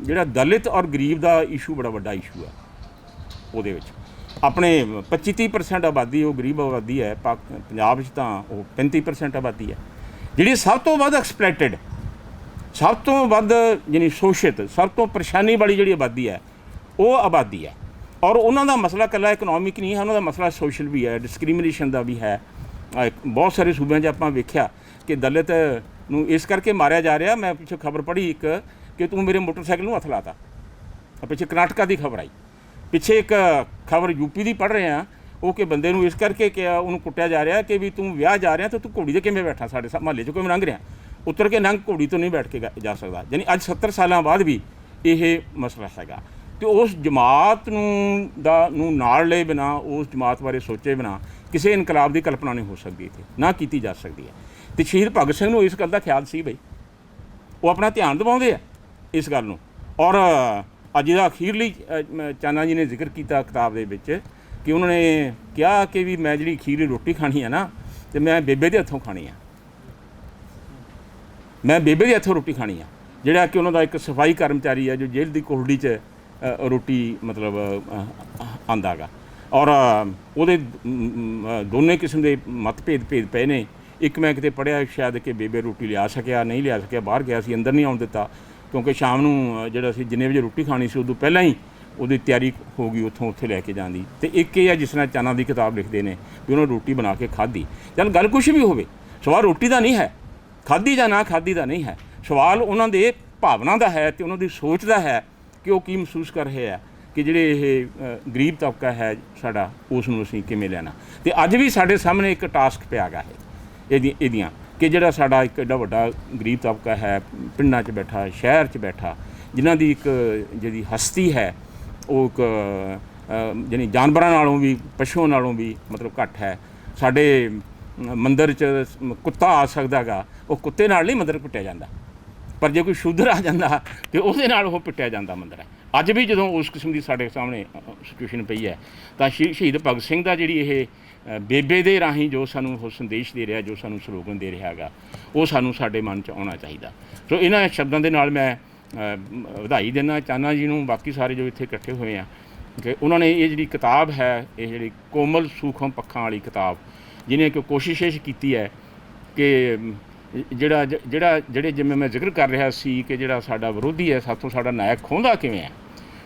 ਜਿਹੜਾ ਦਲਿਤ ਔਰ ਗਰੀਬ ਦਾ ਇਸ਼ੂ ਬੜਾ ਵੱਡਾ ਇਸ਼ੂ ਹੈ। ਉਹਦੇ ਵਿੱਚ ਆਪਣੇ 25-30% ਆਬਾਦੀ ਉਹ ਗਰੀਬ ਆਬਾਦੀ ਹੈ, ਪੰਜਾਬ ਵਿੱਚ ਤਾਂ ਉਹ 35% ਆਬਾਦੀ ਹੈ, ਜਿਹੜੀ ਸਭ ਤੋਂ ਵੱਧ ਐਕਸਪਲੈਟਡ, ਸਭ ਤੋਂ ਵੱਧ ਯਾਨੀ ਸ਼ੋਸ਼ਿਤ, ਸਭ ਤੋਂ ਪਰੇਸ਼ਾਨੀ ਵਾਲੀ ਜਿਹੜੀ ਆਬਾਦੀ ਹੈ ਉਹ ਆਬਾਦੀ ਹੈ। ਔਰ ਉਹਨਾਂ ਦਾ ਮਸਲਾ ਇਕੱਲਾ ਇਕਨੋਮਿਕ ਨਹੀਂ ਹੈ, ਉਹਨਾਂ ਦਾ ਮਸਲਾ ਸੋਸ਼ਲ ਵੀ ਹੈ, ਡਿਸਕ੍ਰਿਮੀਨੇਸ਼ਨ ਦਾ ਵੀ ਹੈ। ਬਹੁਤ ਸਾਰੇ ਸੂਬਿਆਂ 'ਚ ਆਪਾਂ ਵੇਖਿਆ ਕਿ ਦਲਿਤ ਨੂੰ ਇਸ ਕਰਕੇ ਮਾਰਿਆ ਜਾ ਰਿਹਾ। ਮੈਂ ਪਿੱਛੇ ਖਬਰ ਪੜ੍ਹੀ ਇੱਕ ਕਿ ਤੂੰ ਮੇਰੇ ਮੋਟਰਸਾਈਕਲ ਨੂੰ ਹੱਥ ਲਾਤਾ, ਪਿੱਛੇ ਕਰਨਾਟਕਾ ਦੀ ਖਬਰ ਆਈ, ਪਿੱਛੇ ਇੱਕ ਖਬਰ ਯੂਪੀ ਦੀ ਪੜ੍ਹ ਰਹੇ ਹਾਂ, ਉਹ ਕਿ ਬੰਦੇ ਨੂੰ ਇਸ ਕਰਕੇ ਕਿ ਉਹਨੂੰ ਕੁੱਟਿਆ ਜਾ ਰਿਹਾ ਕਿ ਵੀ ਤੂੰ ਵਿਆਹ ਜਾ ਰਿਹਾ ਤਾਂ ਤੂੰ ਘੋੜੀ 'ਤੇ ਕਿਵੇਂ ਬੈਠਾ, ਸਾਡੇ ਮੁਹੱਲੇ 'ਚ ਕੋਈ ਲੰਘ ਰਿਹਾ, ਉਤਰ ਕੇ ਲੰਘ, ਘੋੜੀ ਤੋਂ ਨਹੀਂ ਬੈਠ ਕੇ ਜਾ ਸਕਦਾ। ਯਾਨੀ ਅੱਜ 70 ਸਾਲਾਂ ਬਾਅਦ ਵੀ ਇਹ ਮਸਲਾ ਹੈਗਾ। ਅਤੇ ਉਸ ਜਮਾਤ ਨੂੰ ਨਾਲ ਲਏ ਬਿਨਾਂ, ਉਸ ਜਮਾਤ ਬਾਰੇ ਸੋਚੇ ਬਿਨਾਂ ਕਿਸੇ ਇਨਕਲਾਬ ਦੀ ਕਲਪਨਾ ਨਹੀਂ ਹੋ ਸਕਦੀ, ਇੱਥੇ ਨਾ ਕੀਤੀ ਜਾ ਸਕਦੀ ਹੈ। ਅਤੇ ਸ਼ਹੀਦ ਭਗਤ ਸਿੰਘ ਨੂੰ ਇਸ ਗੱਲ ਦਾ ਖਿਆਲ ਸੀ ਬਈ, ਉਹ ਆਪਣਾ ਧਿਆਨ ਦਿਵਾਉਂਦੇ ਆ ਇਸ ਗੱਲ ਨੂੰ। ਔਰ ਅੱਜ ਦਾ ਅਖੀਰਲੀ ਚਾਨਾ जी ने ਜ਼ਿਕਰ ਕੀਤਾ ਕਿਤਾਬ ਦੇ ਵਿੱਚ ਕਿ ਉਹਨਾਂ ਨੇ ਕਿਹਾ ਕਿ ਵੀ ਮੈਂ ਜਿਹੜੀ ਅਖੀਰਲੀ ਰੋਟੀ ਖਾਣੀ ਆ ਨਾ ਤੇ ਮੈਂ ਬੇਬੇ ਦੇ ਹੱਥੋਂ ਖਾਣੀ ਆ, ਮੈਂ ਬੇਬੇ ਦੇ ਹੱਥੋਂ ਰੋਟੀ ਖਾਣੀ ਆ। ਜਿਹੜਾ ਕਿ ਉਹਨਾਂ ਦਾ ਇੱਕ ਸਫਾਈ ਕਰਮਚਾਰੀ ਹੈ ਜੋ ਜੇਲ੍ਹ ਦੀ ਕੋਹੜੀ 'ਚ ਰੋਟੀ ਮਤਲਬ ਆਉਂਦਾ ਗਾ, ਔਰ ਉਹਦੇ ਦੋਨੇ ਕਿਸਮ ਦੇ ਮਤਭੇਦ ਪਏ ਨੇ। ਇੱਕ ਮੈਂ ਕਿਤੇ ਪੜ੍ਹਿਆ ਸ਼ਾਇਦ ਕਿ ਬੇਬੇ ਰੋਟੀ ਲਿਆ ਸਕਿਆ, ਨਹੀਂ ਲਿਆ ਸਕਿਆ, ਬਾਹਰ ਗਿਆ ਸੀ, ਅੰਦਰ ਨਹੀਂ ਆਉਣ ਦਿੱਤਾ, ਕਿਉਂਕਿ ਸ਼ਾਮ ਨੂੰ ਜਿਹੜਾ ਅਸੀਂ ਜਿੰਨੇ ਵਜੇ ਰੋਟੀ ਖਾਣੀ ਸੀ ਉਦੋਂ ਪਹਿਲਾਂ ਹੀ ਉਹਦੀ ਤਿਆਰੀ ਹੋ ਗਈ ਉੱਥੋਂ ਉੱਥੇ ਲੈ ਕੇ ਜਾਣ ਦੀ। ਅਤੇ ਇੱਕ ਇਹ ਆ ਜਿਸ ਤਰ੍ਹਾਂ ਚਾਨਾ ਦੀ ਕਿਤਾਬ ਲਿਖਦੇ ਨੇ ਵੀ ਉਹਨਾਂ ਰੋਟੀ ਬਣਾ ਕੇ ਖਾਧੀ। ਚੱਲ ਗੱਲ ਕੁਛ ਵੀ ਹੋਵੇ, ਸਵਾਲ ਰੋਟੀ ਦਾ ਨਹੀਂ ਹੈ, ਖਾਧੀ ਜਾਂ ਨਾ ਖਾਧੀ ਦਾ ਨਹੀਂ ਹੈ, ਸਵਾਲ ਉਹਨਾਂ ਦੇ ਭਾਵਨਾ ਦਾ ਹੈ ਅਤੇ ਉਹਨਾਂ ਦੀ ਸੋਚ ਦਾ ਹੈ ਕਿ ਉਹ ਕੀ ਮਹਿਸੂਸ ਕਰ ਰਹੇ ਹੈ ਕਿ ਜਿਹੜੇ ਇਹ ਗਰੀਬ ਤਬਕਾ ਹੈ ਸਾਡਾ, ਉਸ ਨੂੰ ਅਸੀਂ ਕਿਵੇਂ ਲੈਣਾ। ਅਤੇ ਅੱਜ ਵੀ ਸਾਡੇ ਸਾਹਮਣੇ ਇੱਕ ਟਾਸਕ ਪਿਆ ਗਾ ਹੈ ਇਹਦੀਆਂ ਕਿ ਜਿਹੜਾ ਸਾਡਾ ਇੱਕ ਐਡਾ ਵੱਡਾ ਗਰੀਬ ਤਬਕਾ ਹੈ, ਪਿੰਡਾਂ 'ਚ ਬੈਠਾ, ਸ਼ਹਿਰ 'ਚ ਬੈਠਾ, ਜਿਨ੍ਹਾਂ ਦੀ ਇੱਕ ਜਿਹੜੀ ਹਸਤੀ ਹੈ ਉਹ ਇੱਕ ਜਾਣੀ ਜਾਨਵਰਾਂ ਨਾਲੋਂ ਵੀ, ਪਸ਼ੂਆਂ ਨਾਲੋਂ ਵੀ ਮਤਲਬ ਘੱਟ ਹੈ। ਸਾਡੇ ਮੰਦਰ 'ਚ ਕੁੱਤਾ ਆ ਸਕਦਾ ਗਾ, ਉਹ ਕੁੱਤੇ ਨਾਲ ਨਹੀਂ ਮੰਦਰ ਪਿੱਟਿਆ ਜਾਂਦਾ, ਪਰ ਜੇ ਕੋਈ ਸ਼ੂਦਰ ਆ ਜਾਂਦਾ ਤਾਂ ਉਹਦੇ ਨਾਲ ਉਹ ਪਿੱਟਿਆ ਜਾਂਦਾ ਮੰਦਰ ਹੈ। ਅੱਜ ਵੀ ਜਦੋਂ ਉਸ ਕਿਸਮ ਦੀ ਸਾਡੇ ਸਾਹਮਣੇ ਸਿਚੁਏਸ਼ਨ ਪਈ ਹੈ ਤਾਂ ਸ਼ਹੀਦ ਭਗਤ ਸਿੰਘ ਦਾ ਜਿਹੜੀ ਇਹ ਬੇਬੇ ਦੇ ਰਾਹੀਂ ਜੋ ਸਾਨੂੰ ਉਹ ਸੰਦੇਸ਼ ਦੇ ਰਿਹਾ, ਜੋ ਸਾਨੂੰ ਸਲੋਗਨ ਦੇ ਰਿਹਾ ਹੈਗਾ, ਉਹ ਸਾਨੂੰ ਸਾਡੇ ਮਨ 'ਚ ਆਉਣਾ ਚਾਹੀਦਾ। ਸੋ ਇਹਨਾਂ ਸ਼ਬਦਾਂ ਦੇ ਨਾਲ ਮੈਂ ਵਧਾਈ ਦਿੰਦਾ ਚਾਨਾ ਜੀ ਨੂੰ, ਬਾਕੀ ਸਾਰੇ ਜੋ ਇੱਥੇ ਇਕੱਠੇ ਹੋਏ ਆ, ਕਿ ਉਹਨਾਂ ਨੇ ਇਹ ਜਿਹੜੀ ਕਿਤਾਬ ਹੈ, ਇਹ ਜਿਹੜੀ ਕੋਮਲ ਸੂਖਮ ਪੱਖਾਂ ਵਾਲੀ ਕਿਤਾਬ, ਜਿਹਨੇ ਕਿ ਕੋਸ਼ਿਸ਼ ਕੀਤੀ ਹੈ ਕਿ ਜਿਹੜੇ ਜਿਵੇਂ ਮੈਂ ਜ਼ਿਕਰ ਕਰ ਰਿਹਾ ਸੀ ਕਿ ਜਿਹੜਾ ਸਾਡਾ ਵਿਰੋਧੀ ਹੈ, ਸਾਥੋਂ ਸਾਡਾ ਨਾਇਕ ਖੋਹਦਾ ਕਿਵੇਂ ਹੈ,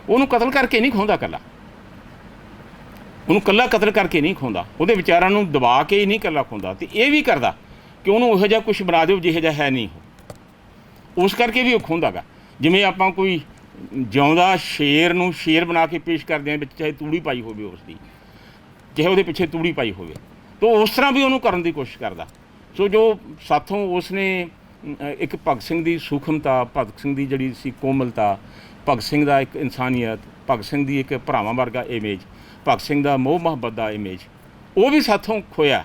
ਉਹਨੂੰ ਕਤਲ ਕਰਕੇ ਨਹੀਂ ਖੋਹਦਾ ਇਕੱਲਾ, ਉਹਨੂੰ ਇਕੱਲਾ ਕਤਲ ਕਰਕੇ ਨਹੀਂ ਖੋਹਦਾ, ਉਹਦੇ ਵਿਚਾਰਾਂ ਨੂੰ ਦਬਾ ਕੇ ਹੀ ਨਹੀਂ ਇਕੱਲਾ ਖੋਹਦਾ, ਅਤੇ ਇਹ ਵੀ ਕਰਦਾ ਕਿ ਉਹਨੂੰ ਇਹੋ ਜਿਹਾ ਕੁਛ ਬਣਾ ਦਿਓ ਜਿਹੋ ਜਿਹਾ ਹੈ ਨਹੀਂ, ਉਸ ਕਰਕੇ ਵੀ ਉਹ ਖੋਹਦਾ ਗਾ। ਜਿਵੇਂ ਆਪਾਂ ਕੋਈ ਜਿਉਂਦਾ ਸ਼ੇਰ ਨੂੰ ਸ਼ੇਰ ਬਣਾ ਕੇ ਪੇਸ਼ ਕਰਦੇ ਹਾਂ, ਵਿੱਚ ਚਾਹੇ ਤੂੜੀ ਪਾਈ ਹੋਵੇ ਉਸ ਦੀ, ਚਾਹੇ ਉਹਦੇ ਪਿੱਛੇ ਤੂੜੀ ਪਾਈ ਹੋਵੇ, ਤਾਂ ਉਸ ਤਰ੍ਹਾਂ ਵੀ ਉਹਨੂੰ ਕਰਨ ਦੀ ਕੋਸ਼ਿਸ਼ ਕਰਦਾ। ਸੋ ਜੋ ਸਾਥੋਂ ਉਸਨੇ ਇੱਕ ਭਗਤ ਸਿੰਘ ਦੀ ਸੂਖਮਤਾ, ਭਗਤ ਸਿੰਘ ਦੀ ਜਿਹੜੀ ਸੀ ਕੋਮਲਤਾ, ਭਗਤ ਸਿੰਘ ਦਾ ਇੱਕ ਇਨਸਾਨੀਅਤ, ਭਗਤ ਸਿੰਘ ਦੀ ਇੱਕ ਭਰਾਵਾਂ ਵਰਗਾ ਇਮੇਜ, ਭਗਤ ਸਿੰਘ ਦਾ ਮੋਹ ਮੁਹੱਬਤ ਦਾ ਇਮੇਜ, ਉਹ ਵੀ ਸਾਥੋਂ ਖੋਇਆ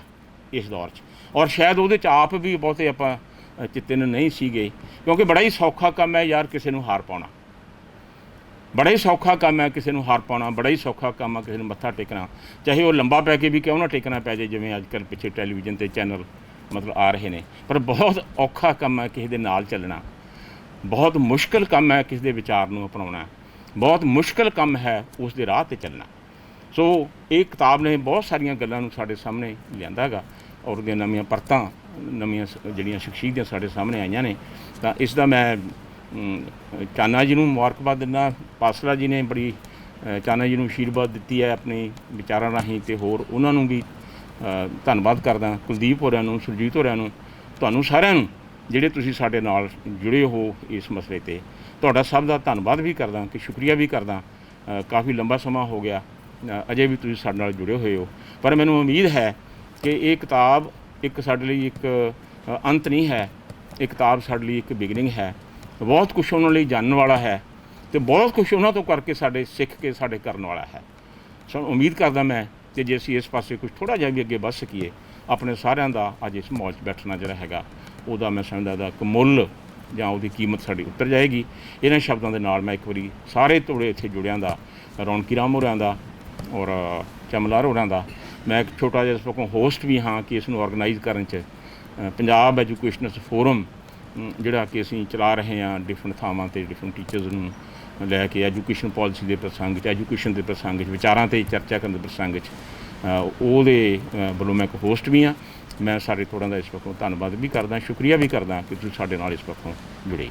ਇਸ ਦੌਰ 'ਚ। ਔਰ ਸ਼ਾਇਦ ਉਹਦੇ 'ਚ ਆਪ ਵੀ ਬਹੁਤੇ ਆਪਾਂ ਚਿੱਤਨ ਨਹੀਂ ਸੀਗੇ, ਕਿਉਂਕਿ ਬੜਾ ਹੀ ਸੌਖਾ ਕੰਮ ਹੈ ਯਾਰ ਕਿਸੇ ਨੂੰ ਹਾਰ ਪਾਉਣਾ, ਬੜਾ ਹੀ ਸੌਖਾ ਕੰਮ ਹੈ ਕਿਸੇ ਨੂੰ ਹਾਰ ਪਾਉਣਾ, ਬੜਾ ਹੀ ਸੌਖਾ ਕੰਮ ਹੈ ਕਿਸੇ ਨੂੰ ਮੱਥਾ ਟੇਕਣਾ, ਚਾਹੇ ਉਹ ਲੰਬਾ ਪੈ ਕੇ ਵੀ ਕਿਉਂ ਨਾ ਟੇਕਣਾ ਪੈ ਜਾਏ, ਜਿਵੇਂ ਅੱਜ ਕੱਲ੍ਹ ਪਿੱਛੇ ਟੈਲੀਵਿਜ਼ਨ 'ਤੇ ਚੈਨਲ ਮਤਲਬ ਆ ਰਹੇ ਨੇ। ਪਰ ਬਹੁਤ ਔਖਾ ਕੰਮ ਹੈ ਕਿਸੇ ਦੇ ਨਾਲ ਚੱਲਣਾ, ਬਹੁਤ ਮੁਸ਼ਕਿਲ ਕੰਮ ਹੈ ਕਿਸੇ ਦੇ ਵਿਚਾਰ ਨੂੰ ਅਪਣਾਉਣਾ, ਬਹੁਤ ਮੁਸ਼ਕਿਲ ਕੰਮ ਹੈ ਉਸ ਦੇ ਰਾਹ 'ਤੇ ਚੱਲਣਾ। ਸੋ ਇਹ ਕਿਤਾਬ ਨੇ ਬਹੁਤ ਸਾਰੀਆਂ ਗੱਲਾਂ ਨੂੰ ਸਾਡੇ ਸਾਹਮਣੇ ਲਿਆਂਦਾ ਗਾ, ਔਰ ਉਹਦੀਆਂ ਨਵੀਆਂ ਪਰਤਾਂ, ਨਵੀਆਂ ਜਿਹੜੀਆਂ ਸ਼ਖਸੀਅਤਾਂ ਸਾਡੇ ਸਾਹਮਣੇ ਆਈਆਂ ਨੇ। ਤਾਂ ਇਸ ਦਾ ਮੈਂ ਚਾਨਾ ਜੀ ਨੂੰ ਮੁਬਾਰਕਬਾਦ ਦਿੰਦਾ। ਪਾਸਲਾ ਜੀ ਨੇ ਬੜੀ ਚਾਨਾ ਜੀ ਨੂੰ ਅਸ਼ੀਰਵਾਦ ਦਿੱਤੀ ਹੈ ਆਪਣੇ ਵਿਚਾਰਾਂ ਰਾਹੀਂ, ਅਤੇ ਹੋਰ ਉਹਨਾਂ ਨੂੰ ਵੀ ਧੰਨਵਾਦ ਕਰਦਾ, ਕੁਲਦੀਪ ਹੋਰਾਂ ਨੂੰ, ਸੁਰਜੀਤ ਹੋਰਾਂ ਨੂੰ, ਤੁਹਾਨੂੰ ਸਾਰਿਆਂ ਨੂੰ ਜਿਹੜੇ ਤੁਸੀਂ ਸਾਡੇ ਨਾਲ ਜੁੜੇ ਹੋ ਇਸ ਮਸਲੇ 'ਤੇ, ਤੁਹਾਡਾ ਸਭ ਦਾ ਧੰਨਵਾਦ ਵੀ ਕਰਦਾ ਕਿ ਸ਼ੁਕਰੀਆ ਵੀ ਕਰਦਾ। ਕਾਫੀ ਲੰਬਾ ਸਮਾਂ ਹੋ ਗਿਆ, ਅਜੇ ਵੀ ਤੁਸੀਂ ਸਾਡੇ ਨਾਲ ਜੁੜੇ ਹੋਏ ਹੋ, ਪਰ ਮੈਨੂੰ ਉਮੀਦ ਹੈ ਕਿ ਇਹ ਕਿਤਾਬ ਇੱਕ ਸਾਡੇ ਲਈ ਇੱਕ ਅੰਤ ਨਹੀਂ ਹੈ, ਇਹ ਕਿਤਾਬ ਸਾਡੇ ਲਈ ਇੱਕ ਬਿਗਨਿੰਗ ਹੈ। ਬਹੁਤ ਕੁਛ ਉਹਨਾਂ ਲਈ ਜਾਣਨ ਵਾਲਾ ਹੈ, ਅਤੇ ਬਹੁਤ ਕੁਛ ਉਹਨਾਂ ਤੋਂ ਕਰਕੇ ਸਾਡੇ ਸਿੱਖ ਕੇ ਸਾਡੇ ਕਰਨ ਵਾਲਾ ਹੈ। ਸੋ ਉਮੀਦ ਕਰਦਾ ਮੈਂ ਕਿ ਜੇ ਅਸੀਂ ਇਸ ਪਾਸੇ ਕੁਛ ਥੋੜ੍ਹਾ ਜਿਹਾ ਵੀ ਅੱਗੇ ਵੱਧ ਸਕੀਏ, ਆਪਣੇ ਸਾਰਿਆਂ ਦਾ ਅੱਜ ਇਸ ਮੌਜ 'ਚ ਬੈਠਣਾ ਜਿਹੜਾ ਹੈਗਾ, ਉਹਦਾ ਮੈਂ ਸਮਝਦਾ ਦਾ ਇੱਕ ਮੁੱਲ ਜਾਂ ਉਹਦੀ ਕੀਮਤ ਸਾਡੀ ਉੱਤਰ ਜਾਏਗੀ। ਇਹਨਾਂ ਸ਼ਬਦਾਂ ਦੇ ਨਾਲ ਮੈਂ ਇੱਕ ਵਾਰੀ ਸਾਰੇ ਤੋੜੇ ਇੱਥੇ ਜੁੜਿਆਂ ਦਾ, ਰੌਣਕੀ ਰਾਮ ਹੋਰਾਂ ਦਾ ਔਰ ਚਮਲਾਰ ਹੋਰਾਂ ਦਾ, ਮੈਂ ਇੱਕ ਛੋਟਾ ਜਿਹਾ ਇਸ ਪੱਖੋਂ ਹੋਸਟ ਵੀ ਹਾਂ ਕਿ ਇਸ ਨੂੰ ਔਰਗਨਾਈਜ਼ ਕਰਨ 'ਚ ਪੰਜਾਬ ਐਜੂਕੇਸ਼ਨਸ ਫੋਰਮ ਜਿਹੜਾ ਕਿ ਅਸੀਂ ਚਲਾ ਰਹੇ ਹਾਂ ਡਿਫਰੈਂਟ ਥਾਵਾਂ 'ਤੇ, ਡਿਫਰੈਂਟ ਟੀਚਰਸ ਨੂੰ ਲੈ ਕੇ ਐਜੂਕੇਸ਼ਨ ਪਾਲਿਸੀ ਦੇ ਪ੍ਰਸੰਗ 'ਚ, ਐਜੂਕੇਸ਼ਨ ਦੇ ਪ੍ਰਸੰਗ 'ਚ, ਵਿਚਾਰਾਂ 'ਤੇ ਚਰਚਾ ਕਰਨ ਦੇ ਪ੍ਰਸੰਗ 'ਚ, ਉਹਦੇ ਵੱਲੋਂ ਮੈਂ ਇੱਕ ਹੋਸਟ ਵੀ ਹਾਂ। ਮੈਂ ਸਾਰੇ ਥੋੜ੍ਹਾਂ ਦਾ ਇਸ ਪੱਖੋਂ ਧੰਨਵਾਦ ਵੀ ਕਰਦਾ, ਸ਼ੁਕਰੀਆ ਵੀ ਕਰਦਾ ਕਿ ਤੁਸੀਂ ਸਾਡੇ ਨਾਲ ਇਸ ਪੱਖੋਂ ਜੁੜੇ।